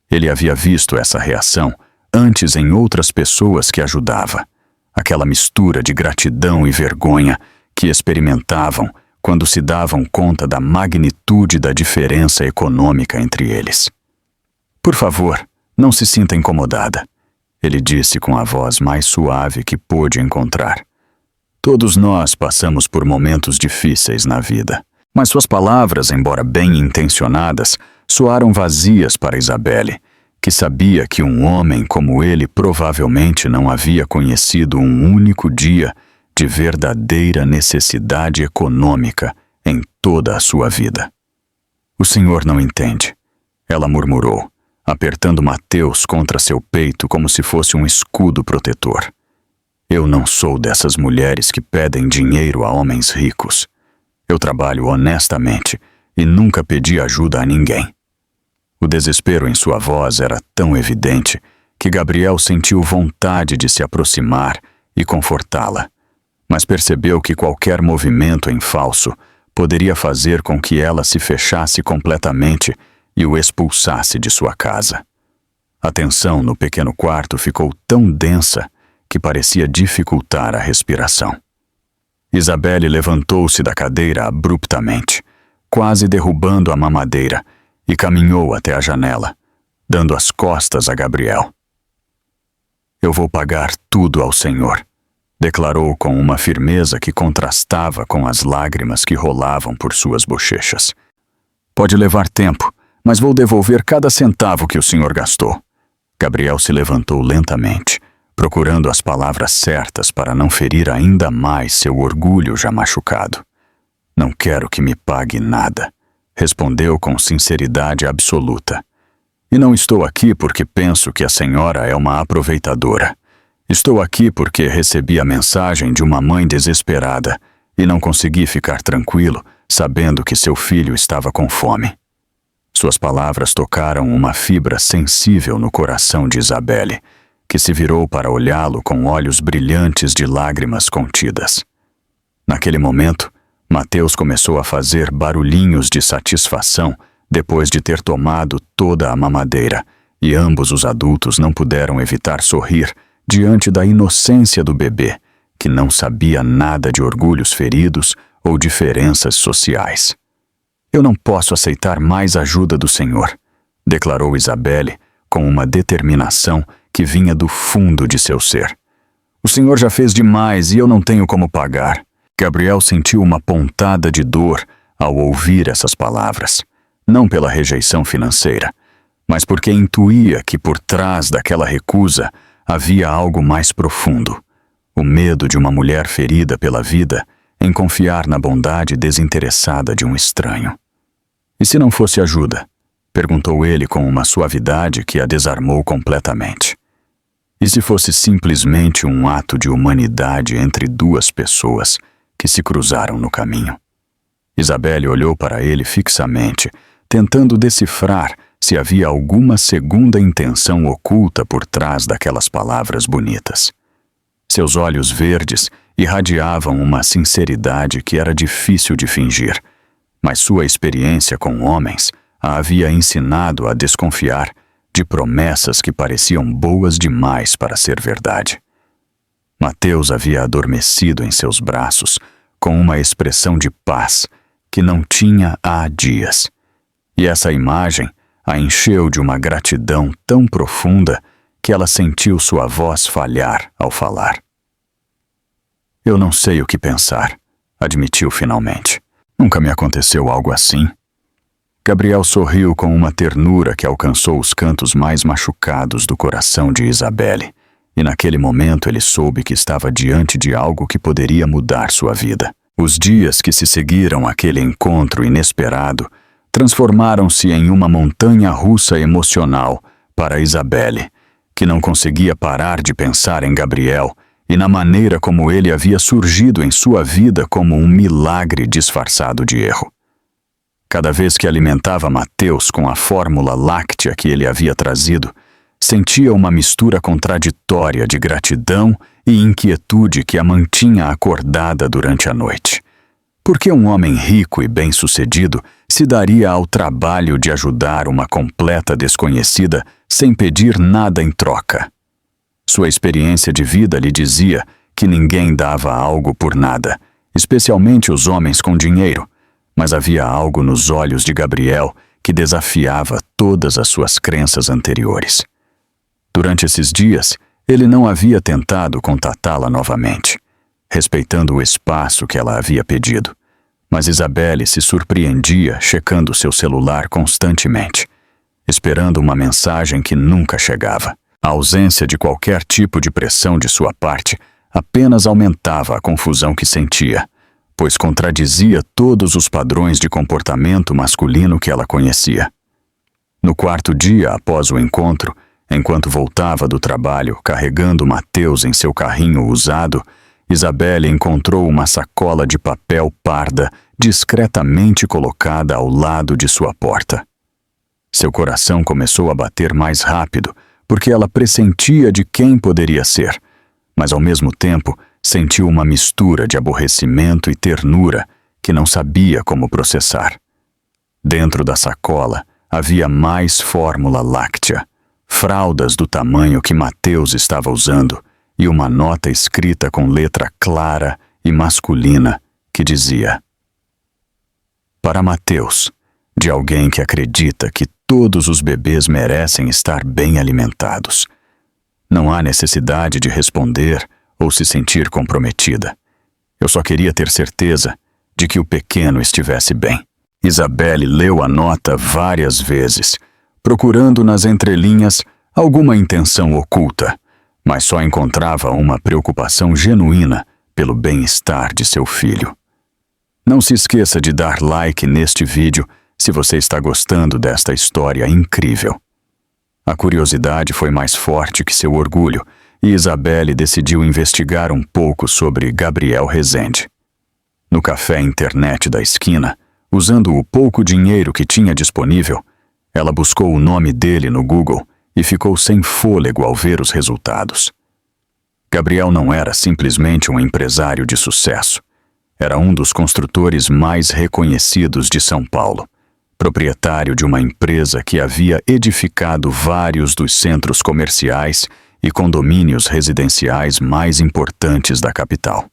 Ele havia visto essa reação antes em outras pessoas que ajudava. Aquela mistura de gratidão e vergonha que experimentavam quando se davam conta da magnitude da diferença econômica entre eles. Por favor, não se sinta incomodada, ele disse com a voz mais suave que pôde encontrar. Todos nós passamos por momentos difíceis na vida, mas suas palavras, embora bem intencionadas, soaram vazias para Isabelle, que sabia que um homem como ele provavelmente não havia conhecido um único dia de verdadeira necessidade econômica em toda a sua vida. O senhor não entende, ela murmurou, apertando Mateus contra seu peito como se fosse um escudo protetor. Eu não sou dessas mulheres que pedem dinheiro a homens ricos. Eu trabalho honestamente e nunca pedi ajuda a ninguém. O desespero em sua voz era tão evidente que Gabriel sentiu vontade de se aproximar e confortá-la, mas percebeu que qualquer movimento em falso poderia fazer com que ela se fechasse completamente e o expulsasse de sua casa. A tensão no pequeno quarto ficou tão densa que parecia dificultar a respiração. Isabelle levantou-se da cadeira abruptamente, quase derrubando a mamadeira, e caminhou até a janela, dando as costas a Gabriel. Eu vou pagar tudo ao Senhor, declarou com uma firmeza que contrastava com as lágrimas que rolavam por suas bochechas. Pode levar tempo, mas vou devolver cada centavo que o senhor gastou. Gabriel se levantou lentamente, procurando as palavras certas para não ferir ainda mais seu orgulho já machucado. Não quero que me pague nada, respondeu com sinceridade absoluta. E não estou aqui porque penso que a senhora é uma aproveitadora. Estou aqui porque recebi a mensagem de uma mãe desesperada e não consegui ficar tranquilo, sabendo que seu filho estava com fome. Suas palavras tocaram uma fibra sensível no coração de Isabelle, que se virou para olhá-lo com olhos brilhantes de lágrimas contidas. Naquele momento, Mateus começou a fazer barulhinhos de satisfação depois de ter tomado toda a mamadeira, e ambos os adultos não puderam evitar sorrir diante da inocência do bebê, que não sabia nada de orgulhos feridos ou diferenças sociais. Eu não posso aceitar mais ajuda do Senhor, declarou Isabelle com uma determinação que vinha do fundo de seu ser. O Senhor já fez demais e eu não tenho como pagar. Gabriel sentiu uma pontada de dor ao ouvir essas palavras, não pela rejeição financeira, mas porque intuía que por trás daquela recusa havia algo mais profundo, o medo de uma mulher ferida pela vida em confiar na bondade desinteressada de um estranho. E se não fosse ajuda? Perguntou ele com uma suavidade que a desarmou completamente. E se fosse simplesmente um ato de humanidade entre duas pessoas que se cruzaram no caminho? Isabelle olhou para ele fixamente, tentando decifrar se havia alguma segunda intenção oculta por trás daquelas palavras bonitas. Seus olhos verdes irradiavam uma sinceridade que era difícil de fingir, mas sua experiência com homens a havia ensinado a desconfiar de promessas que pareciam boas demais para ser verdade. Mateus havia adormecido em seus braços com uma expressão de paz que não tinha há dias, e essa imagem a encheu de uma gratidão tão profunda que ela sentiu sua voz falhar ao falar. Eu não sei o que pensar, admitiu finalmente. Nunca me aconteceu algo assim. Gabriel sorriu com uma ternura que alcançou os cantos mais machucados do coração de Isabelle, e naquele momento ele soube que estava diante de algo que poderia mudar sua vida. Os dias que se seguiram àquele encontro inesperado transformaram-se em uma montanha-russa emocional para Isabelle, que não conseguia parar de pensar em Gabriel e na maneira como ele havia surgido em sua vida como um milagre disfarçado de erro. Cada vez que alimentava Mateus com a fórmula láctea que ele havia trazido, sentia uma mistura contraditória de gratidão e inquietude que a mantinha acordada durante a noite. Por que um homem rico e bem-sucedido se daria ao trabalho de ajudar uma completa desconhecida sem pedir nada em troca. Sua experiência de vida lhe dizia que ninguém dava algo por nada, especialmente os homens com dinheiro, mas havia algo nos olhos de Gabriel que desafiava todas as suas crenças anteriores. Durante esses dias, ele não havia tentado contatá-la novamente, respeitando o espaço que ela havia pedido, mas Isabelle se surpreendia checando seu celular constantemente, esperando uma mensagem que nunca chegava. A ausência de qualquer tipo de pressão de sua parte apenas aumentava a confusão que sentia, pois contradizia todos os padrões de comportamento masculino que ela conhecia. No quarto dia após o encontro, enquanto voltava do trabalho carregando Mateus em seu carrinho usado, Isabelle encontrou uma sacola de papel parda discretamente colocada ao lado de sua porta. Seu coração começou a bater mais rápido, porque ela pressentia de quem poderia ser, mas ao mesmo tempo sentiu uma mistura de aborrecimento e ternura que não sabia como processar. Dentro da sacola havia mais fórmula láctea, fraldas do tamanho que Mateus estava usando e uma nota escrita com letra clara e masculina que dizia: para Mateus, de alguém que acredita que todos os bebês merecem estar bem alimentados. Não há necessidade de responder ou se sentir comprometida. Eu só queria ter certeza de que o pequeno estivesse bem. Isabelle leu a nota várias vezes, procurando nas entrelinhas alguma intenção oculta, mas só encontrava uma preocupação genuína pelo bem-estar de seu filho. Não se esqueça de dar like neste vídeo se você está gostando desta história incrível. A curiosidade foi mais forte que seu orgulho e Isabelle decidiu investigar um pouco sobre Gabriel Rezende. No café internet da esquina, usando o pouco dinheiro que tinha disponível, ela buscou o nome dele no Google e ficou sem fôlego ao ver os resultados. Gabriel não era simplesmente um empresário de sucesso. Era um dos construtores mais reconhecidos de São Paulo, proprietário de uma empresa que havia edificado vários dos centros comerciais e condomínios residenciais mais importantes da capital.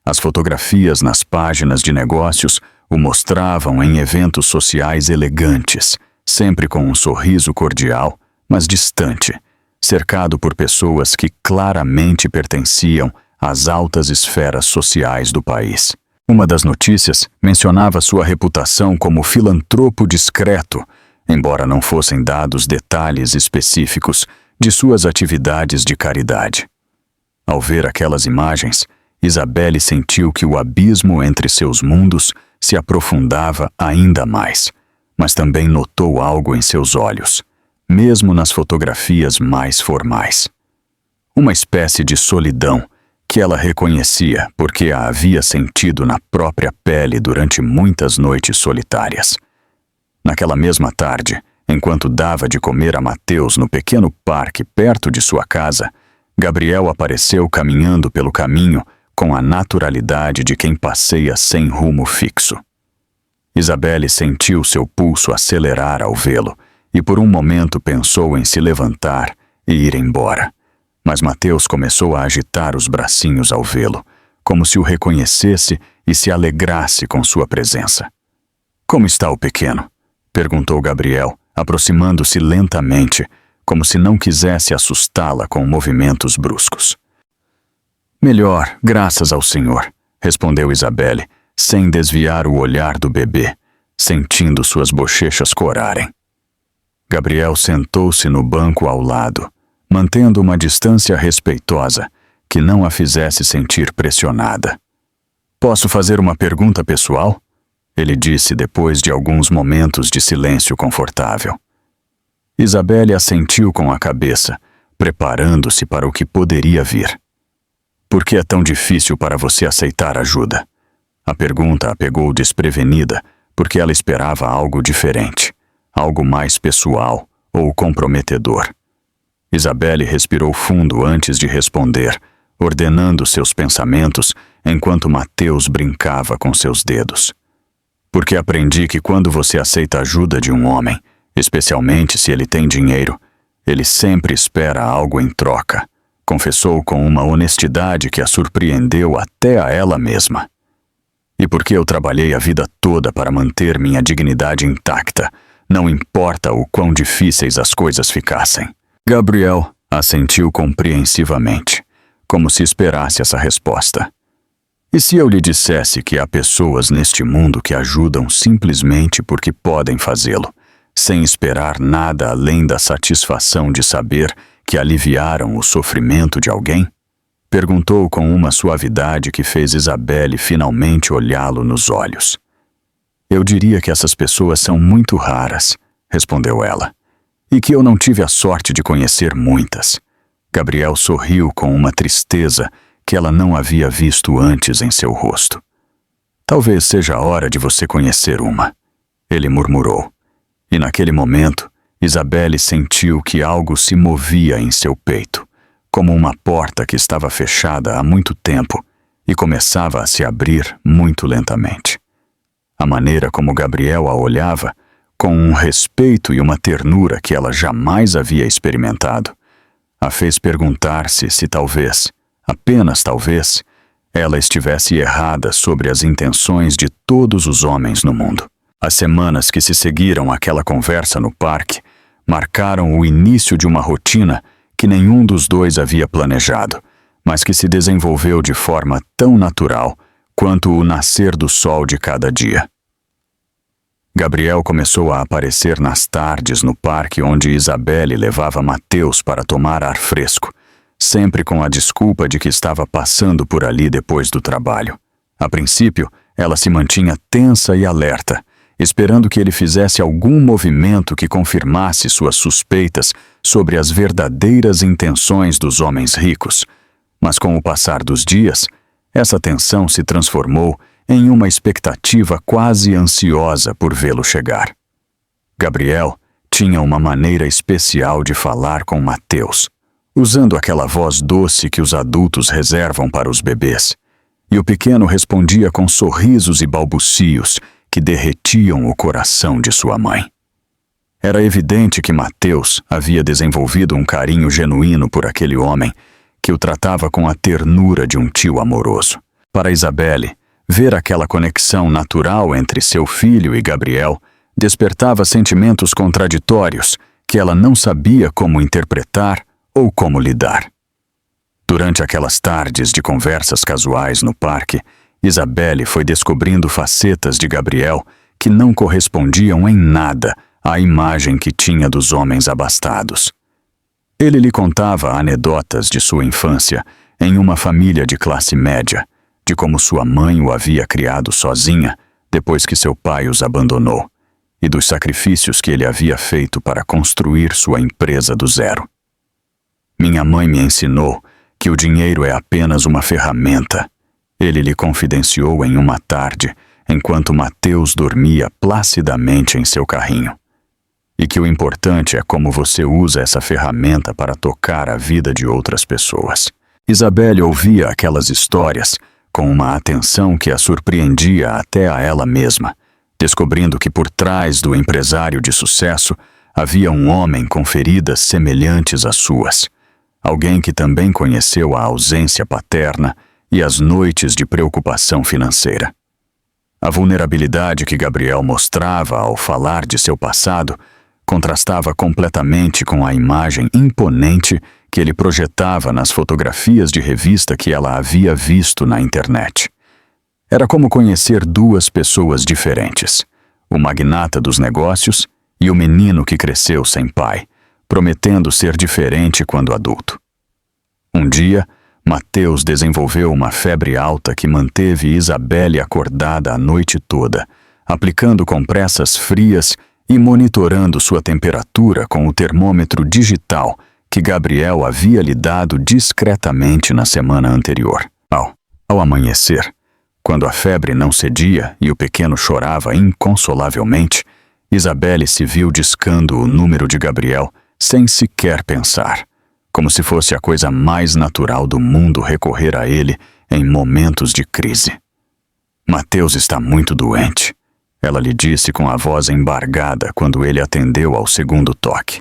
As fotografias nas páginas de negócios o mostravam em eventos sociais elegantes, sempre com um sorriso cordial, mas distante, cercado por pessoas que claramente pertenciam às altas esferas sociais do país. Uma das notícias mencionava sua reputação como filantropo discreto, embora não fossem dados detalhes específicos de suas atividades de caridade. Ao ver aquelas imagens, Isabelle sentiu que o abismo entre seus mundos se aprofundava ainda mais, mas também notou algo em seus olhos, mesmo nas fotografias mais formais. Uma espécie de solidão que ela reconhecia porque a havia sentido na própria pele durante muitas noites solitárias. Naquela mesma tarde, enquanto dava de comer a Mateus no pequeno parque perto de sua casa, Gabriel apareceu caminhando pelo caminho com a naturalidade de quem passeia sem rumo fixo. Isabelle sentiu seu pulso acelerar ao vê-lo e por um momento pensou em se levantar e ir embora. Mas Mateus começou a agitar os bracinhos ao vê-lo, como se o reconhecesse e se alegrasse com sua presença. Como está o pequeno? Perguntou Gabriel, aproximando-se lentamente, como se não quisesse assustá-la com movimentos bruscos. Melhor, graças ao Senhor, respondeu Isabelle, sem desviar o olhar do bebê, sentindo suas bochechas corarem. Gabriel sentou-se no banco ao lado, mantendo uma distância respeitosa que não a fizesse sentir pressionada. Posso fazer uma pergunta pessoal? Ele disse depois de alguns momentos de silêncio confortável. Isabelle assentiu com a cabeça, preparando-se para o que poderia vir. Por que é tão difícil para você aceitar ajuda? A pergunta a pegou desprevenida, porque ela esperava algo diferente, algo mais pessoal ou comprometedor. Isabelle respirou fundo antes de responder, ordenando seus pensamentos enquanto Mateus brincava com seus dedos. Porque aprendi que quando você aceita a ajuda de um homem, especialmente se ele tem dinheiro, ele sempre espera algo em troca, confessou com uma honestidade que a surpreendeu até a ela mesma. E porque eu trabalhei a vida toda para manter minha dignidade intacta, não importa o quão difíceis as coisas ficassem. Gabriel assentiu compreensivamente, como se esperasse essa resposta. E se eu lhe dissesse que há pessoas neste mundo que ajudam simplesmente porque podem fazê-lo, sem esperar nada além da satisfação de saber que aliviaram o sofrimento de alguém? Perguntou com uma suavidade que fez Isabelle finalmente olhá-lo nos olhos. Eu diria que essas pessoas são muito raras, respondeu ela, e que eu não tive a sorte de conhecer muitas. Gabriel sorriu com uma tristeza que ela não havia visto antes em seu rosto. Talvez seja a hora de você conhecer uma, ele murmurou. E naquele momento, Isabelle sentiu que algo se movia em seu peito, como uma porta que estava fechada há muito tempo e começava a se abrir muito lentamente. A maneira como Gabriel a olhava, com um respeito e uma ternura que ela jamais havia experimentado, a fez perguntar-se se talvez, apenas talvez, ela estivesse errada sobre as intenções de todos os homens no mundo. As semanas que se seguiram àquela conversa no parque marcaram o início de uma rotina que nenhum dos dois havia planejado, mas que se desenvolveu de forma tão natural quanto o nascer do sol de cada dia. Gabriel começou a aparecer nas tardes no parque onde Isabelle levava Mateus para tomar ar fresco, sempre com a desculpa de que estava passando por ali depois do trabalho. A princípio, ela se mantinha tensa e alerta, esperando que ele fizesse algum movimento que confirmasse suas suspeitas sobre as verdadeiras intenções dos homens ricos. Mas com o passar dos dias, essa tensão se transformou em uma expectativa quase ansiosa por vê-lo chegar. Gabriel tinha uma maneira especial de falar com Mateus, usando aquela voz doce que os adultos reservam para os bebês, e o pequeno respondia com sorrisos e balbucios que derretiam o coração de sua mãe. Era evidente que Mateus havia desenvolvido um carinho genuíno por aquele homem, que o tratava com a ternura de um tio amoroso. Para Isabelle, ver aquela conexão natural entre seu filho e Gabriel despertava sentimentos contraditórios que ela não sabia como interpretar ou como lidar. Durante aquelas tardes de conversas casuais no parque, Isabelle foi descobrindo facetas de Gabriel que não correspondiam em nada à imagem que tinha dos homens abastados. Ele lhe contava anedotas de sua infância em uma família de classe média, de como sua mãe o havia criado sozinha depois que seu pai os abandonou, e dos sacrifícios que ele havia feito para construir sua empresa do zero. Minha mãe me ensinou que o dinheiro é apenas uma ferramenta, ele lhe confidenciou em uma tarde, enquanto Mateus dormia placidamente em seu carrinho. E que o importante é como você usa essa ferramenta para tocar a vida de outras pessoas. Isabelle ouvia aquelas histórias com uma atenção que a surpreendia até a ela mesma, descobrindo que por trás do empresário de sucesso havia um homem com feridas semelhantes às suas, alguém que também conheceu a ausência paterna e as noites de preocupação financeira. A vulnerabilidade que Gabriel mostrava ao falar de seu passado contrastava completamente com a imagem imponente que ele projetava nas fotografias de revista que ela havia visto na internet. Era como conhecer duas pessoas diferentes, o magnata dos negócios e o menino que cresceu sem pai, prometendo ser diferente quando adulto. Um dia, Mateus desenvolveu uma febre alta que manteve Isabelle acordada a noite toda, aplicando compressas frias e monitorando sua temperatura com o termômetro digital que Gabriel havia lhe dado discretamente na semana anterior. Ao amanhecer, quando a febre não cedia e o pequeno chorava inconsolavelmente, Isabelle se viu discando o número de Gabriel sem sequer pensar, como se fosse a coisa mais natural do mundo recorrer a ele em momentos de crise. Mateus está muito doente, Ela lhe disse com a voz embargada quando ele atendeu ao segundo toque.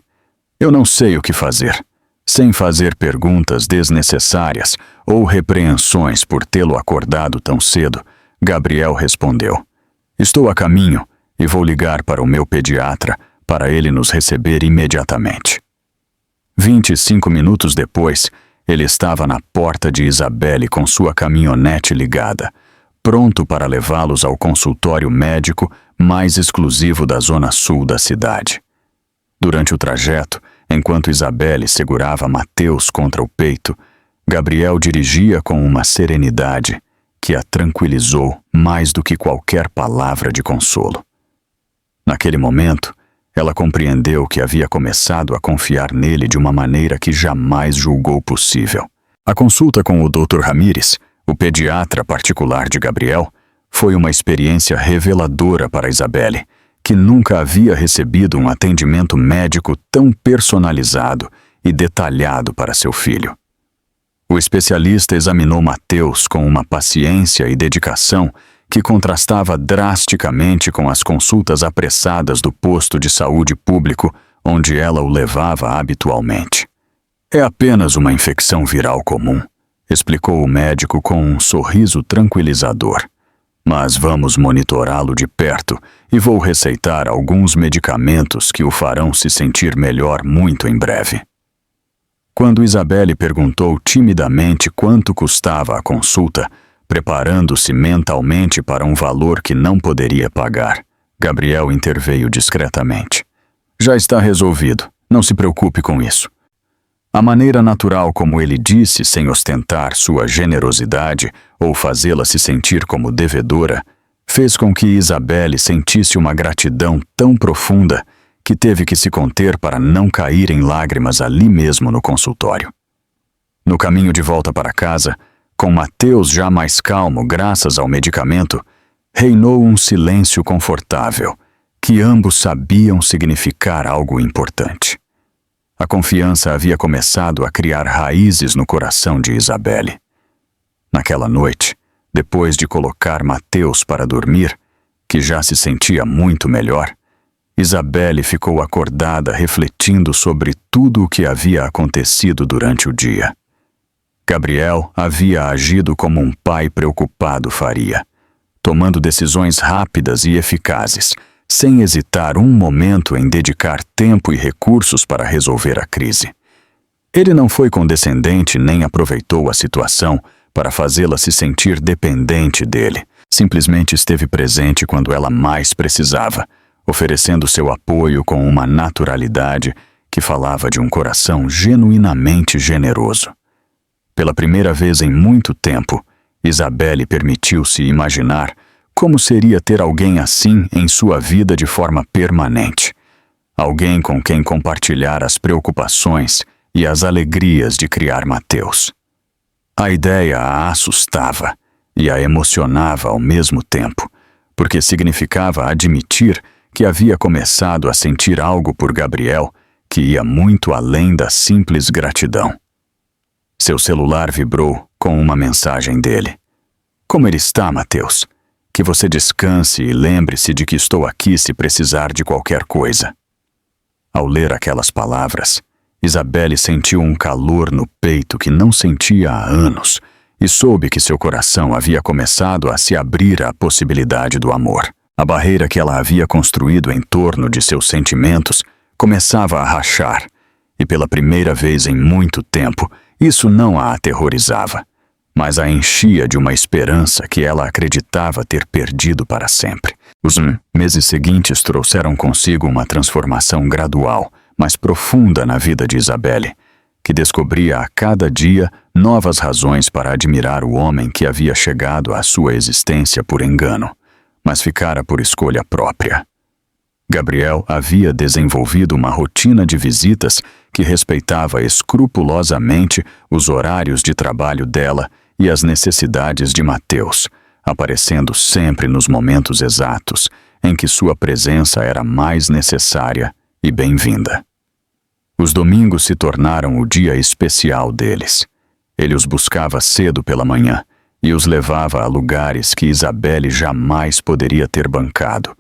Eu não sei o que fazer. Sem fazer perguntas desnecessárias ou repreensões por tê-lo acordado tão cedo, Gabriel respondeu: Estou a caminho e vou ligar para o meu pediatra para ele nos receber imediatamente. 25 minutos depois, ele estava na porta de Isabelle com sua caminhonete ligada, pronto para levá-los ao consultório médico mais exclusivo da zona sul da cidade. Durante o trajeto, enquanto Isabelle segurava Mateus contra o peito, Gabriel dirigia com uma serenidade que a tranquilizou mais do que qualquer palavra de consolo. Naquele momento, ela compreendeu que havia começado a confiar nele de uma maneira que jamais julgou possível. A consulta com o Dr. Ramírez, o pediatra particular de Gabriel, foi uma experiência reveladora para Isabelle, que nunca havia recebido um atendimento médico tão personalizado e detalhado para seu filho. O especialista examinou Mateus com uma paciência e dedicação que contrastava drasticamente com as consultas apressadas do posto de saúde público onde ela o levava habitualmente. É apenas uma infecção viral comum, explicou o médico com um sorriso tranquilizador. Mas vamos monitorá-lo de perto e vou receitar alguns medicamentos que o farão se sentir melhor muito em breve. Quando Isabelle perguntou timidamente quanto custava a consulta, preparando-se mentalmente para um valor que não poderia pagar, Gabriel interveio discretamente. Já está resolvido, não se preocupe com isso. A maneira natural como ele disse, sem ostentar sua generosidade ou fazê-la se sentir como devedora, fez com que Isabelle sentisse uma gratidão tão profunda que teve que se conter para não cair em lágrimas ali mesmo no consultório. No caminho de volta para casa, com Mateus já mais calmo graças ao medicamento, reinou um silêncio confortável, que ambos sabiam significar algo importante. A confiança havia começado a criar raízes no coração de Isabelle. Naquela noite, depois de colocar Mateus para dormir, que já se sentia muito melhor, Isabelle ficou acordada refletindo sobre tudo o que havia acontecido durante o dia. Gabriel havia agido como um pai preocupado faria, tomando decisões rápidas e eficazes, sem hesitar um momento em dedicar tempo e recursos para resolver a crise. Ele não foi condescendente nem aproveitou a situação para fazê-la se sentir dependente dele. Simplesmente esteve presente quando ela mais precisava, oferecendo seu apoio com uma naturalidade que falava de um coração genuinamente generoso. Pela primeira vez em muito tempo, Isabelle permitiu-se imaginar como seria ter alguém assim em sua vida de forma permanente. Alguém com quem compartilhar as preocupações e as alegrias de criar Mateus. A ideia a assustava e a emocionava ao mesmo tempo, porque significava admitir que havia começado a sentir algo por Gabriel que ia muito além da simples gratidão. Seu celular vibrou com uma mensagem dele. Como ele está, Mateus? Que você descanse e lembre-se de que estou aqui se precisar de qualquer coisa. Ao ler aquelas palavras, Isabelle sentiu um calor no peito que não sentia há anos e soube que seu coração havia começado a se abrir à possibilidade do amor. A barreira que ela havia construído em torno de seus sentimentos começava a rachar, e pela primeira vez em muito tempo, isso não a aterrorizava, mas a enchia de uma esperança que ela acreditava ter perdido para sempre. Os meses seguintes trouxeram consigo uma transformação gradual, mas profunda na vida de Isabelle, que descobria a cada dia novas razões para admirar o homem que havia chegado à sua existência por engano, mas ficara por escolha própria. Gabriel havia desenvolvido uma rotina de visitas que respeitava escrupulosamente os horários de trabalho dela e as necessidades de Mateus, aparecendo sempre nos momentos exatos em que sua presença era mais necessária e bem-vinda. Os domingos se tornaram o dia especial deles. Ele os buscava cedo pela manhã e os levava a lugares que Isabelle jamais poderia ter bancado,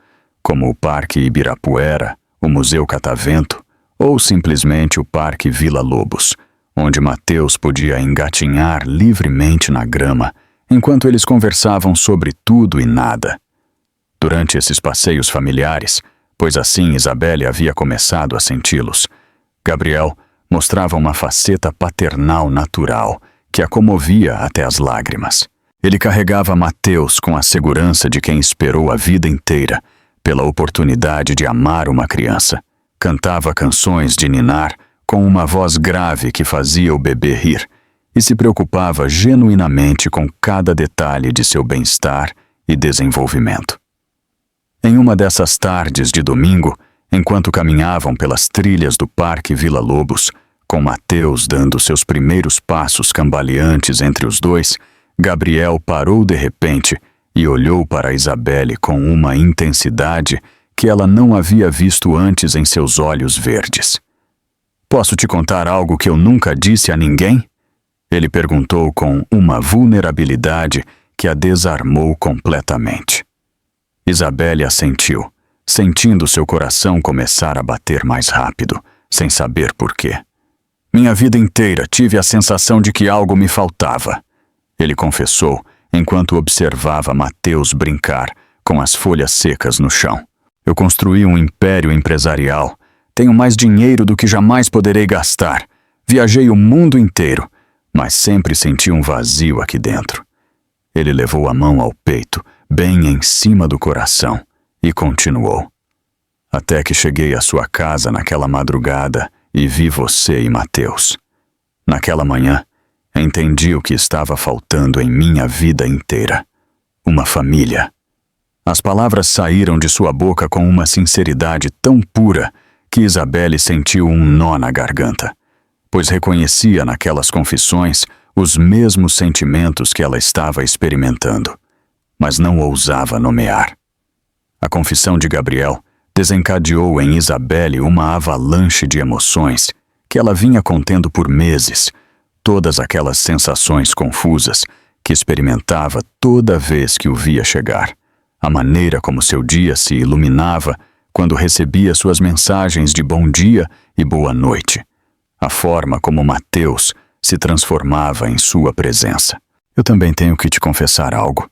como o Parque Ibirapuera, o Museu Catavento ou simplesmente o Parque Vila Lobos, onde Mateus podia engatinhar livremente na grama enquanto eles conversavam sobre tudo e nada. Durante esses passeios familiares, pois assim Isabelle havia começado a senti-los, Gabriel mostrava uma faceta paternal natural que a comovia até as lágrimas. Ele carregava Mateus com a segurança de quem esperou a vida inteira pela oportunidade de amar uma criança. Cantava canções de ninar com uma voz grave que fazia o bebê rir e se preocupava genuinamente com cada detalhe de seu bem-estar e desenvolvimento. Em uma dessas tardes de domingo, enquanto caminhavam pelas trilhas do Parque Vila Lobos, com Mateus dando seus primeiros passos cambaleantes entre os dois, Gabriel parou de repente e olhou para Isabelle com uma intensidade que ela não havia visto antes em seus olhos verdes. "Posso te contar algo que eu nunca disse a ninguém?" Ele perguntou com uma vulnerabilidade que a desarmou completamente. Isabelle assentiu, sentindo seu coração começar a bater mais rápido, sem saber por quê. "Minha vida inteira tive a sensação de que algo me faltava", ele confessou enquanto observava Mateus brincar com as folhas secas no chão. "Eu construí um império empresarial. Tenho mais dinheiro do que jamais poderei gastar. Viajei o mundo inteiro, mas sempre senti um vazio aqui dentro." Ele levou a mão ao peito, bem em cima do coração, e continuou. "Até que cheguei à sua casa naquela madrugada e vi você e Mateus. Naquela manhã, entendi o que estava faltando em minha vida inteira. Uma família." As palavras saíram de sua boca com uma sinceridade tão pura que Isabelle sentiu um nó na garganta, pois reconhecia naquelas confissões os mesmos sentimentos que ela estava experimentando, mas não ousava nomear. A confissão de Gabriel desencadeou em Isabelle uma avalanche de emoções que ela vinha contendo por meses, todas aquelas sensações confusas que experimentava toda vez que o via chegar, a maneira como seu dia se iluminava quando recebia suas mensagens de bom dia e boa noite, a forma como Mateus se transformava em sua presença. "Eu também tenho que te confessar algo",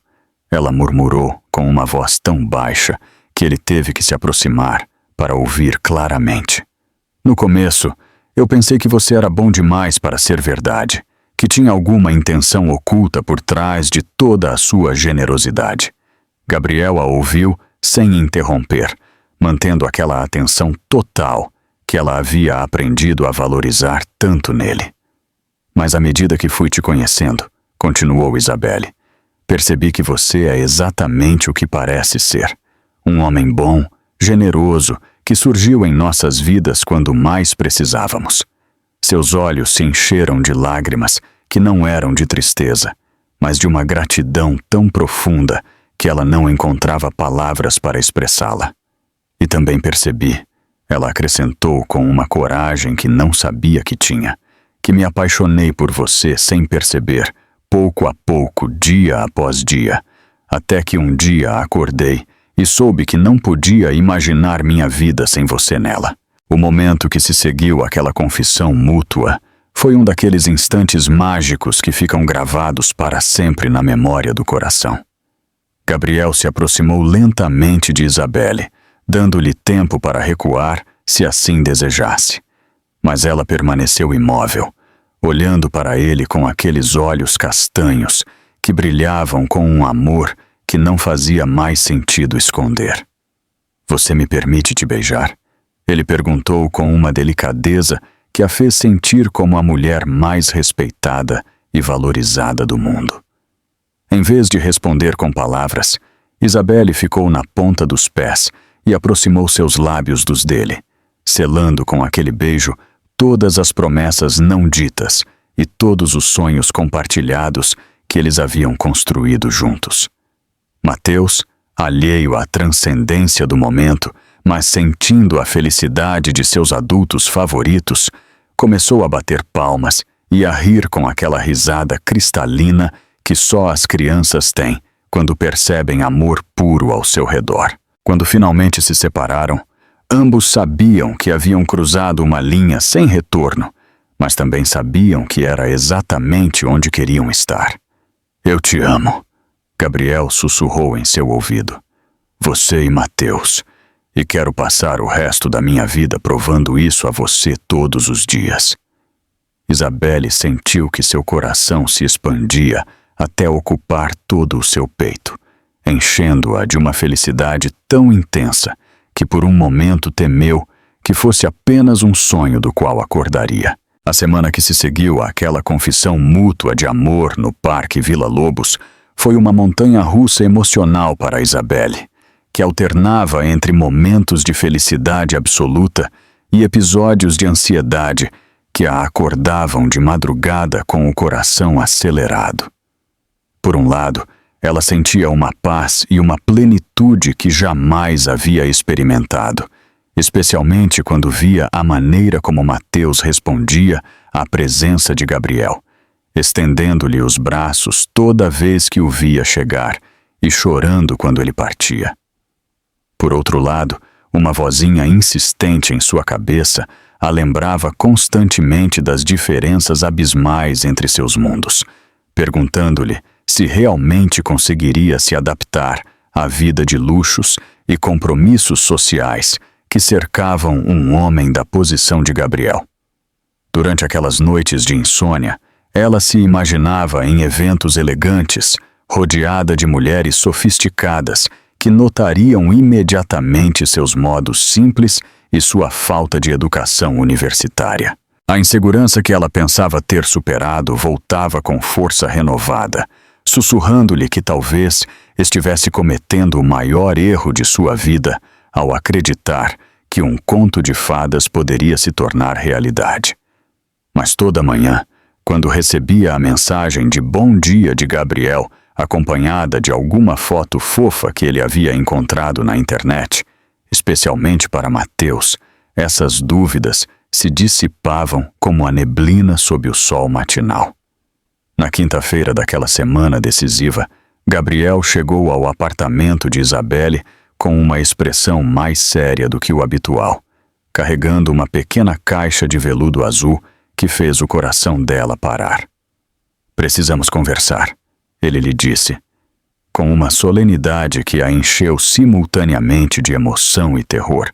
ela murmurou com uma voz tão baixa que ele teve que se aproximar para ouvir claramente. "No começo, eu pensei que você era bom demais para ser verdade, que tinha alguma intenção oculta por trás de toda a sua generosidade." Gabriel a ouviu sem interromper, mantendo aquela atenção total que ela havia aprendido a valorizar tanto nele. "Mas à medida que fui te conhecendo", continuou Isabelle, "percebi que você é exatamente o que parece ser. Um homem bom, generoso, que surgiu em nossas vidas quando mais precisávamos. Seus olhos se encheram de lágrimas que não eram de tristeza, mas de uma gratidão tão profunda que ela não encontrava palavras para expressá-la. E também percebi", ela acrescentou com uma coragem que não sabia que tinha, "que me apaixonei por você sem perceber, pouco a pouco, dia após dia, até que um dia acordei e soube que não podia imaginar minha vida sem você nela." O momento que se seguiu àquela confissão mútua foi um daqueles instantes mágicos que ficam gravados para sempre na memória do coração. Gabriel se aproximou lentamente de Isabelle, dando-lhe tempo para recuar se assim desejasse. Mas ela permaneceu imóvel, olhando para ele com aqueles olhos castanhos que brilhavam com um amor que não fazia mais sentido esconder. "Você me permite te beijar?" ele perguntou com uma delicadeza que a fez sentir como a mulher mais respeitada e valorizada do mundo. Em vez de responder com palavras, Isabelle ficou na ponta dos pés e aproximou seus lábios dos dele, selando com aquele beijo todas as promessas não ditas e todos os sonhos compartilhados que eles haviam construído juntos. Mateus, alheio à transcendência do momento, mas sentindo a felicidade de seus adultos favoritos, começou a bater palmas e a rir com aquela risada cristalina que só as crianças têm quando percebem amor puro ao seu redor. Quando finalmente se separaram, ambos sabiam que haviam cruzado uma linha sem retorno, mas também sabiam que era exatamente onde queriam estar. Eu te amo, Gabriel sussurrou em seu ouvido. Você e Mateus. E quero passar o resto da minha vida provando isso a você todos os dias. Isabelle sentiu que seu coração se expandia até ocupar todo o seu peito, enchendo-a de uma felicidade tão intensa que por um momento temeu que fosse apenas um sonho do qual acordaria. A semana que se seguiu àquela confissão mútua de amor no Parque Vila Lobos foi uma montanha-russa emocional para Isabelle, que alternava entre momentos de felicidade absoluta e episódios de ansiedade que a acordavam de madrugada com o coração acelerado. Por um lado, ela sentia uma paz e uma plenitude que jamais havia experimentado, especialmente quando via a maneira como Mateus respondia à presença de Gabriel, estendendo-lhe os braços toda vez que o via chegar e chorando quando ele partia. Por outro lado, uma vozinha insistente em sua cabeça a lembrava constantemente das diferenças abismais entre seus mundos, perguntando-lhe se realmente conseguiria se adaptar à vida de luxos e compromissos sociais que cercavam um homem da posição de Gabriel. Durante aquelas noites de insônia, ela se imaginava em eventos elegantes, rodeada de mulheres sofisticadas que notariam imediatamente seus modos simples e sua falta de educação universitária. A insegurança que ela pensava ter superado voltava com força renovada, sussurrando-lhe que talvez estivesse cometendo o maior erro de sua vida ao acreditar que um conto de fadas poderia se tornar realidade. Mas toda manhã, quando recebia a mensagem de bom dia de Gabriel, acompanhada de alguma foto fofa que ele havia encontrado na internet, especialmente para Mateus, essas dúvidas se dissipavam como a neblina sob o sol matinal. Na quinta-feira daquela semana decisiva, Gabriel chegou ao apartamento de Isabelle com uma expressão mais séria do que o habitual, carregando uma pequena caixa de veludo azul que fez o coração dela parar. Precisamos conversar, ele lhe disse, com uma solenidade que a encheu simultaneamente de emoção e terror,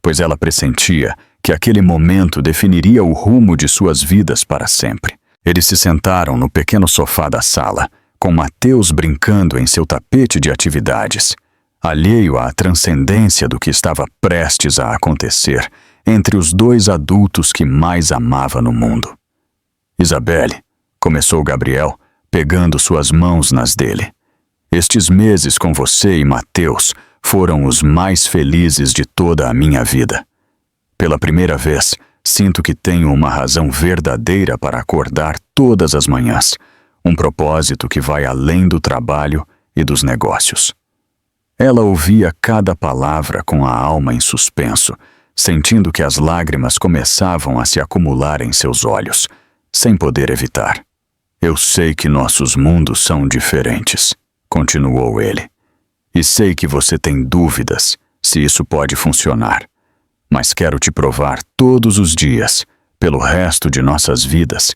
pois ela pressentia que aquele momento definiria o rumo de suas vidas para sempre. Eles se sentaram no pequeno sofá da sala, com Mateus brincando em seu tapete de atividades, alheio à transcendência do que estava prestes a acontecer entre os dois adultos que mais amava no mundo. Isabelle, começou Gabriel, pegando suas mãos nas dele. Estes meses com você e Mateus foram os mais felizes de toda a minha vida. Pela primeira vez, sinto que tenho uma razão verdadeira para acordar todas as manhãs, um propósito que vai além do trabalho e dos negócios. Ela ouvia cada palavra com a alma em suspenso, sentindo que as lágrimas começavam a se acumular em seus olhos, sem poder evitar. Eu sei que nossos mundos são diferentes, continuou ele, e sei que você tem dúvidas se isso pode funcionar, mas quero te provar todos os dias, pelo resto de nossas vidas,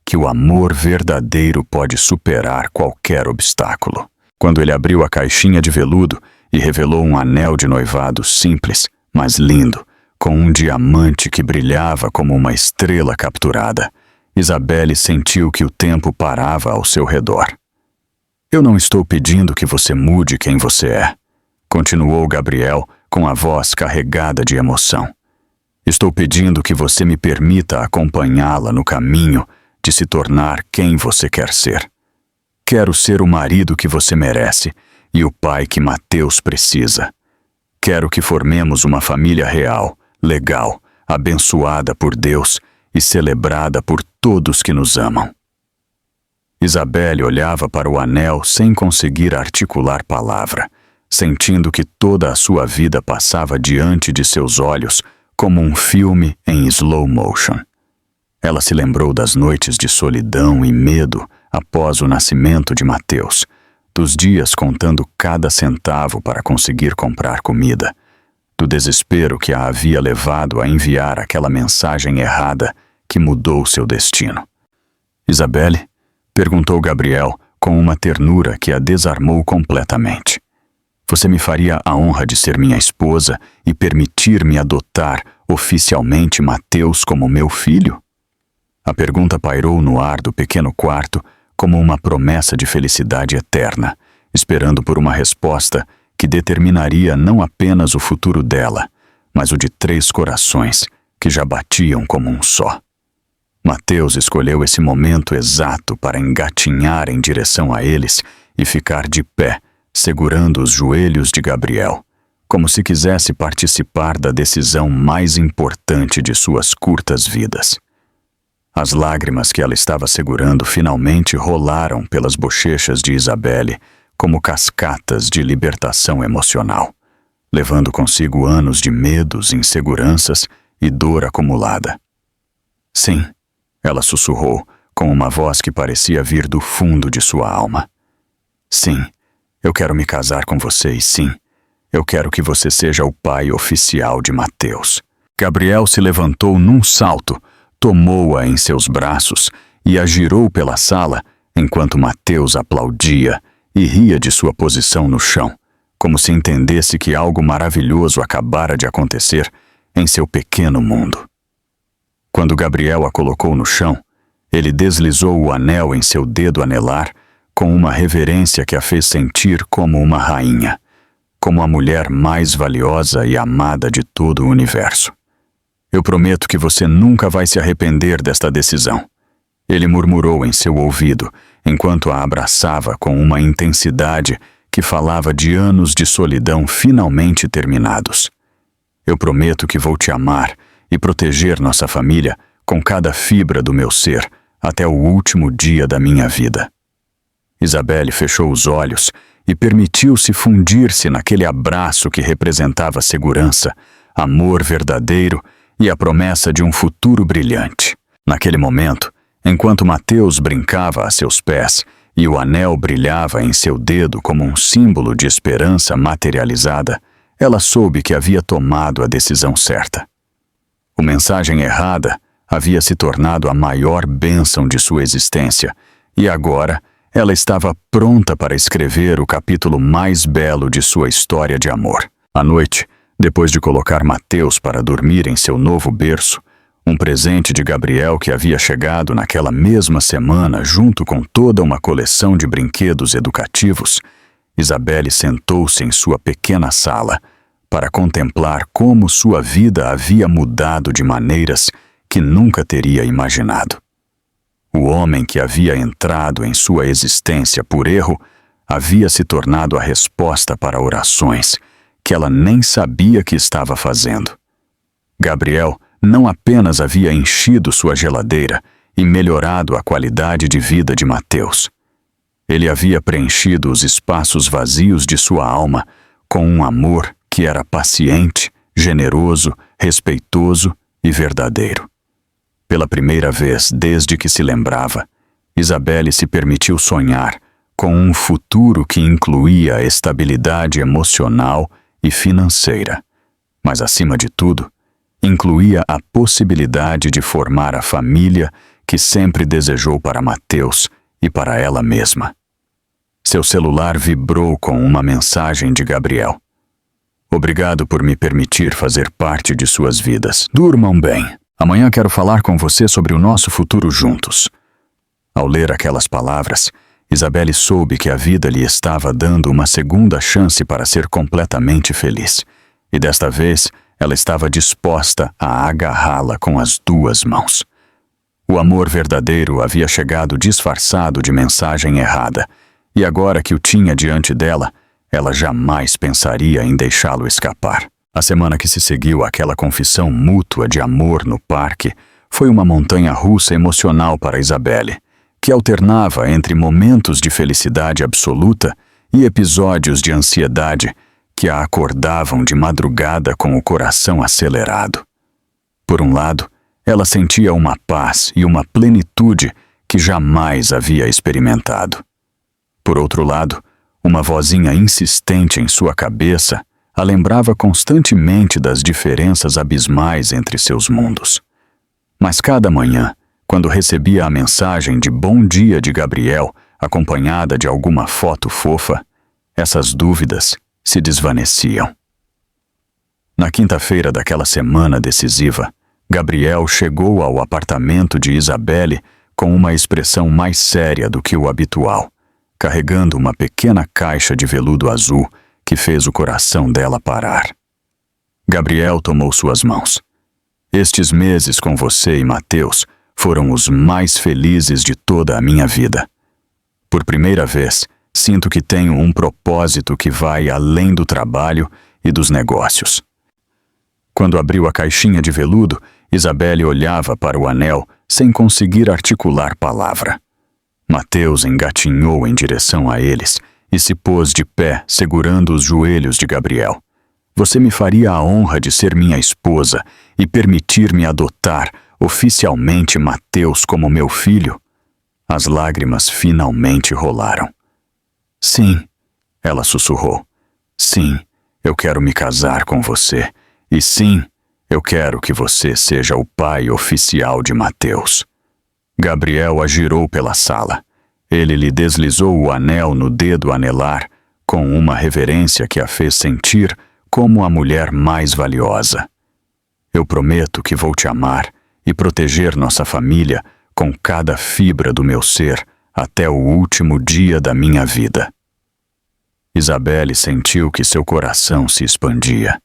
que o amor verdadeiro pode superar qualquer obstáculo. Quando ele abriu a caixinha de veludo e revelou um anel de noivado simples, mas lindo, com um diamante que brilhava como uma estrela capturada, Isabelle sentiu que o tempo parava ao seu redor. Eu não estou pedindo que você mude quem você é, continuou Gabriel com a voz carregada de emoção. Estou pedindo que você me permita acompanhá-la no caminho de se tornar quem você quer ser. Quero ser o marido que você merece e o pai que Mateus precisa. Quero que formemos uma família real, legal, abençoada por Deus e celebrada por todos que nos amam. Isabelle olhava para o anel sem conseguir articular palavra, sentindo que toda a sua vida passava diante de seus olhos como um filme em slow motion. Ela se lembrou das noites de solidão e medo após o nascimento de Mateus, dos dias contando cada centavo para conseguir comprar comida, do desespero que a havia levado a enviar aquela mensagem errada que mudou seu destino. Isabelle? Perguntou Gabriel com uma ternura que a desarmou completamente. Você me faria a honra de ser minha esposa e permitir-me adotar oficialmente Mateus como meu filho? A pergunta pairou no ar do pequeno quarto como uma promessa de felicidade eterna, esperando por uma resposta que determinaria não apenas o futuro dela, mas o de 3 corações que já batiam como um só. Mateus escolheu esse momento exato para engatinhar em direção a eles e ficar de pé, segurando os joelhos de Gabriel, como se quisesse participar da decisão mais importante de suas curtas vidas. As lágrimas que ela estava segurando finalmente rolaram pelas bochechas de Isabelle como cascatas de libertação emocional, levando consigo anos de medos, inseguranças e dor acumulada. Sim, ela sussurrou com uma voz que parecia vir do fundo de sua alma. Sim, eu quero me casar com você e sim, eu quero que você seja o pai oficial de Mateus. Gabriel se levantou num salto, tomou-a em seus braços e a girou pela sala enquanto Mateus aplaudia e ria de sua posição no chão, como se entendesse que algo maravilhoso acabara de acontecer em seu pequeno mundo. Quando Gabriel a colocou no chão, ele deslizou o anel em seu dedo anelar com uma reverência que a fez sentir como uma rainha, como a mulher mais valiosa e amada de todo o universo. Eu prometo que você nunca vai se arrepender desta decisão, ele murmurou em seu ouvido, enquanto a abraçava com uma intensidade que falava de anos de solidão finalmente terminados. Eu prometo que vou te amar e proteger nossa família com cada fibra do meu ser até o último dia da minha vida. Isabelle fechou os olhos e permitiu-se fundir-se naquele abraço que representava segurança, amor verdadeiro e a promessa de um futuro brilhante. Naquele momento, enquanto Mateus brincava a seus pés e o anel brilhava em seu dedo como um símbolo de esperança materializada, ela soube que havia tomado a decisão certa. A mensagem errada havia se tornado a maior bênção de sua existência, e agora ela estava pronta para escrever o capítulo mais belo de sua história de amor. À noite, depois de colocar Mateus para dormir em seu novo berço, um presente de Gabriel que havia chegado naquela mesma semana junto com toda uma coleção de brinquedos educativos, Isabelle sentou-se em sua pequena sala para contemplar como sua vida havia mudado de maneiras que nunca teria imaginado. O homem que havia entrado em sua existência por erro havia se tornado a resposta para orações que ela nem sabia que estava fazendo. Gabriel não apenas havia enchido sua geladeira e melhorado a qualidade de vida de Mateus. Ele havia preenchido os espaços vazios de sua alma com um amor que era paciente, generoso, respeitoso e verdadeiro. Pela primeira vez desde que se lembrava, Isabelle se permitiu sonhar com um futuro que incluía estabilidade emocional e financeira, mas, acima de tudo, incluía a possibilidade de formar a família que sempre desejou para Mateus e para ela mesma. Seu celular vibrou com uma mensagem de Gabriel. Obrigado por me permitir fazer parte de suas vidas. Durmam bem. Amanhã quero falar com você sobre o nosso futuro juntos. Ao ler aquelas palavras, Isabelle soube que a vida lhe estava dando uma segunda chance para ser completamente feliz. E desta vez, ela estava disposta a agarrá-la com as 2 mãos. O amor verdadeiro havia chegado disfarçado de mensagem errada, e agora que o tinha diante dela, ela jamais pensaria em deixá-lo escapar. A semana que se seguiu àquela confissão mútua de amor no parque foi uma montanha-russa emocional para Isabelle, que alternava entre momentos de felicidade absoluta e episódios de ansiedade que a acordavam de madrugada com o coração acelerado. Por um lado, ela sentia uma paz e uma plenitude que jamais havia experimentado. Por outro lado, Uma vozinha insistente em sua cabeça a lembrava constantemente das diferenças abismais entre seus mundos. Mas cada manhã, quando recebia a mensagem de bom dia de Gabriel, acompanhada de alguma foto fofa, essas dúvidas se desvaneciam. Na quinta-feira daquela semana decisiva, Gabriel chegou ao apartamento de Isabelle com uma expressão mais séria do que o habitual, carregando uma pequena caixa de veludo azul que fez o coração dela parar. Gabriel tomou suas mãos. Estes meses com você e Mateus foram os mais felizes de toda a minha vida. Por primeira vez, sinto que tenho um propósito que vai além do trabalho e dos negócios. Quando abriu a caixinha de veludo, Isabelle olhava para o anel sem conseguir articular palavra. Mateus engatinhou em direção a eles e se pôs de pé, segurando os joelhos de Gabriel. Você me faria a honra de ser minha esposa e permitir-me adotar oficialmente Mateus como meu filho? As lágrimas finalmente rolaram. Sim, ela sussurrou. Sim, eu quero me casar com você. E sim, eu quero que você seja o pai oficial de Mateus. Gabriel a girou pela sala. Ele lhe deslizou o anel no dedo anelar, com uma reverência que a fez sentir como a mulher mais valiosa. Eu prometo que vou te amar e proteger nossa família com cada fibra do meu ser até o último dia da minha vida. Isabelle sentiu que seu coração se expandia.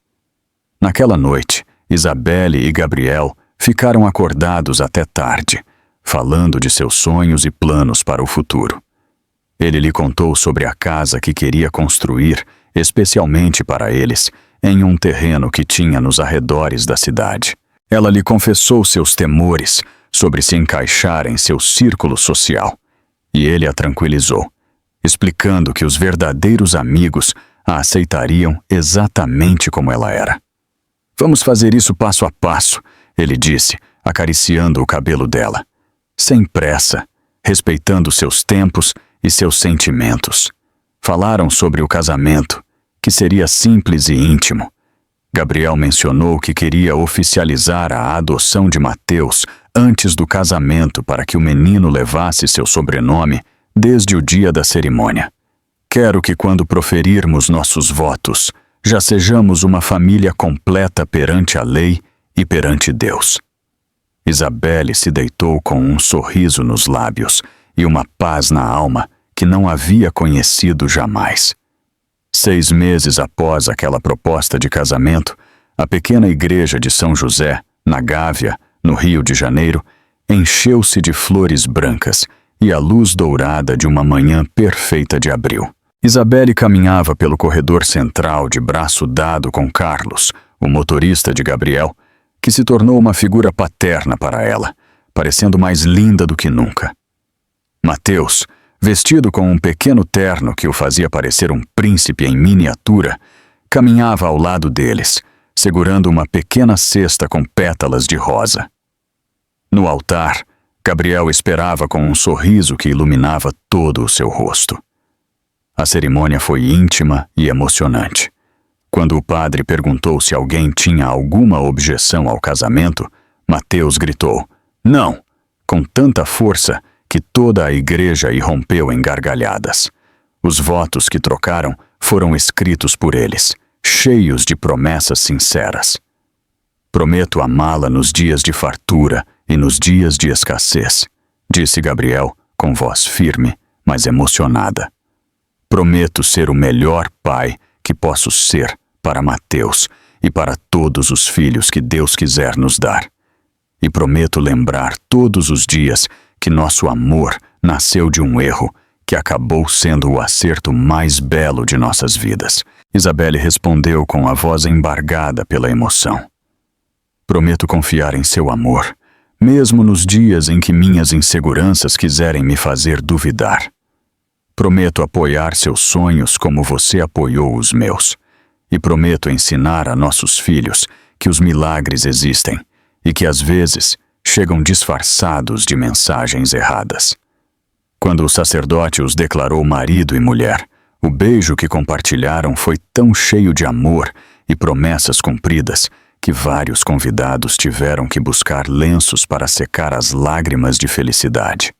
Naquela noite, Isabelle e Gabriel ficaram acordados até tarde, falando de seus sonhos e planos para o futuro. Ele lhe contou sobre a casa que queria construir, especialmente para eles, em um terreno que tinha nos arredores da cidade. Ela lhe confessou seus temores sobre se encaixar em seu círculo social, e ele a tranquilizou, explicando que os verdadeiros amigos a aceitariam exatamente como ela era. Vamos fazer isso passo a passo, ele disse, acariciando o cabelo dela. Sem pressa, respeitando seus tempos e seus sentimentos. Falaram sobre o casamento, que seria simples e íntimo. Gabriel mencionou que queria oficializar a adoção de Mateus antes do casamento para que o menino levasse seu sobrenome desde o dia da cerimônia. Quero que quando proferirmos nossos votos, já sejamos uma família completa perante a lei e perante Deus. Isabelle se deitou com um sorriso nos lábios e uma paz na alma que não havia conhecido jamais. 6 meses após aquela proposta de casamento, a pequena igreja de São José, na Gávea, no Rio de Janeiro, encheu-se de flores brancas e a luz dourada de uma manhã perfeita de abril. Isabelle caminhava pelo corredor central de braço dado com Carlos, o motorista de Gabriel, que se tornou uma figura paterna para ela, parecendo mais linda do que nunca. Mateus, vestido com um pequeno terno que o fazia parecer um príncipe em miniatura, caminhava ao lado deles, segurando uma pequena cesta com pétalas de rosa. No altar, Gabriel esperava com um sorriso que iluminava todo o seu rosto. A cerimônia foi íntima e emocionante. Quando o padre perguntou se alguém tinha alguma objeção ao casamento, Mateus gritou, "Não!", com tanta força que toda a igreja irrompeu em gargalhadas. Os votos que trocaram foram escritos por eles, cheios de promessas sinceras. Prometo amá-la nos dias de fartura e nos dias de escassez, disse Gabriel com voz firme, mas emocionada. Prometo ser o melhor pai que posso ser para Mateus e para todos os filhos que Deus quiser nos dar. E prometo lembrar todos os dias que nosso amor nasceu de um erro que acabou sendo o acerto mais belo de nossas vidas. Isabelle respondeu com a voz embargada pela emoção. Prometo confiar em seu amor, mesmo nos dias em que minhas inseguranças quiserem me fazer duvidar. Prometo apoiar seus sonhos como você apoiou os meus. E prometo ensinar a nossos filhos que os milagres existem e que às vezes chegam disfarçados de mensagens erradas. Quando o sacerdote os declarou marido e mulher, O beijo que compartilharam foi tão cheio de amor e promessas cumpridas que vários convidados tiveram que buscar lenços para secar as lágrimas de felicidade.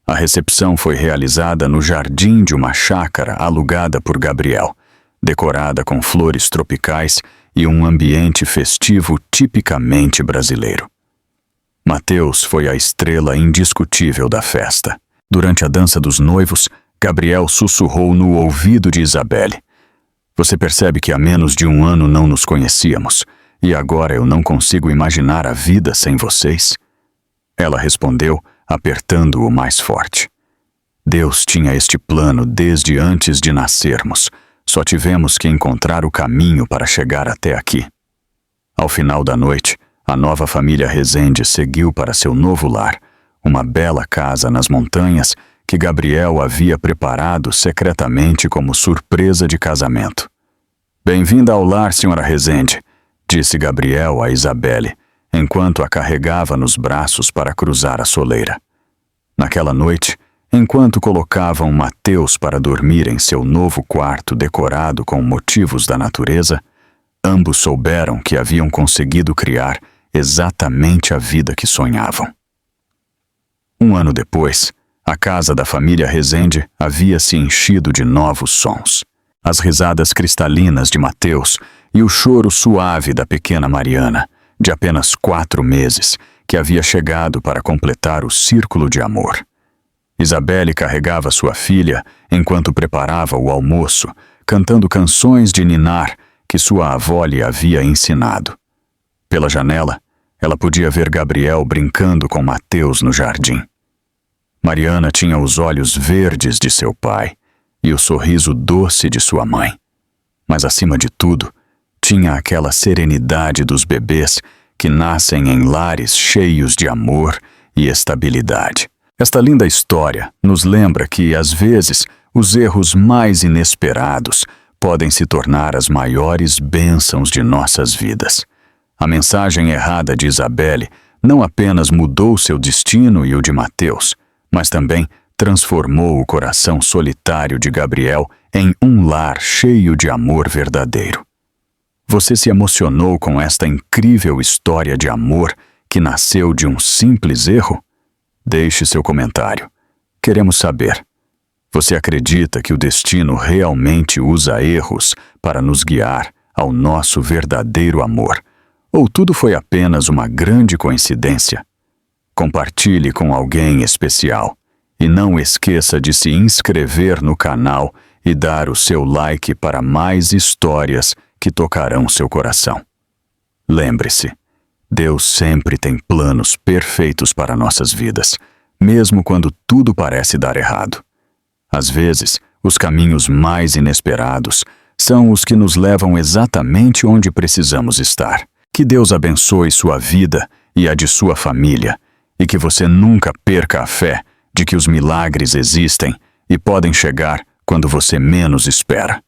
A recepção foi realizada no jardim de uma chácara alugada por Gabriel, decorada com flores tropicais e um ambiente festivo tipicamente brasileiro. Mateus foi a estrela indiscutível da festa. Durante a dança dos noivos, Gabriel sussurrou no ouvido de Isabelle: "Você percebe que há menos de um ano não nos conhecíamos, e agora eu não consigo imaginar a vida sem vocês?" Ela respondeu, apertando-o mais forte. "Deus tinha este plano desde antes de nascermos. Só tivemos que encontrar o caminho para chegar até aqui." Ao final da noite, a nova família Rezende seguiu para seu novo lar, uma bela casa nas montanhas que Gabriel havia preparado secretamente como surpresa de casamento. "Bem-vinda ao lar, senhora Rezende", disse Gabriel a Isabelle, enquanto a carregava nos braços para cruzar a soleira. Naquela noite, enquanto colocavam Mateus para dormir em seu novo quarto decorado com motivos da natureza, ambos souberam que haviam conseguido criar exatamente a vida que sonhavam. Um ano depois, a casa da família Rezende havia se enchido de novos sons. As risadas cristalinas de Mateus e o choro suave da pequena Mariana, de apenas 4 meses, que havia chegado para completar o círculo de amor. Isabelle carregava sua filha enquanto preparava o almoço, cantando canções de ninar que sua avó lhe havia ensinado. Pela janela, ela podia ver Gabriel brincando com Mateus no jardim. Mariana tinha os olhos verdes de seu pai e o sorriso doce de sua mãe. Mas, acima de tudo, tinha aquela serenidade dos bebês que nascem em lares cheios de amor e estabilidade. Esta linda história nos lembra que, às vezes, os erros mais inesperados podem se tornar as maiores bênçãos de nossas vidas. A mensagem errada de Isabelle não apenas mudou seu destino e o de Mateus, mas também transformou o coração solitário de Gabriel em um lar cheio de amor verdadeiro. Você se emocionou com esta incrível história de amor que nasceu de um simples erro? Deixe seu comentário. Queremos saber. Você acredita que o destino realmente usa erros para nos guiar ao nosso verdadeiro amor? Ou tudo foi apenas uma grande coincidência? Compartilhe com alguém especial. E não esqueça de se inscrever no canal e dar o seu like para mais histórias que tocarão seu coração. Lembre-se, Deus sempre tem planos perfeitos para nossas vidas, mesmo quando tudo parece dar errado. Às vezes, os caminhos mais inesperados são os que nos levam exatamente onde precisamos estar. Que Deus abençoe sua vida e a de sua família, e que você nunca perca a fé de que os milagres existem e podem chegar quando você menos espera.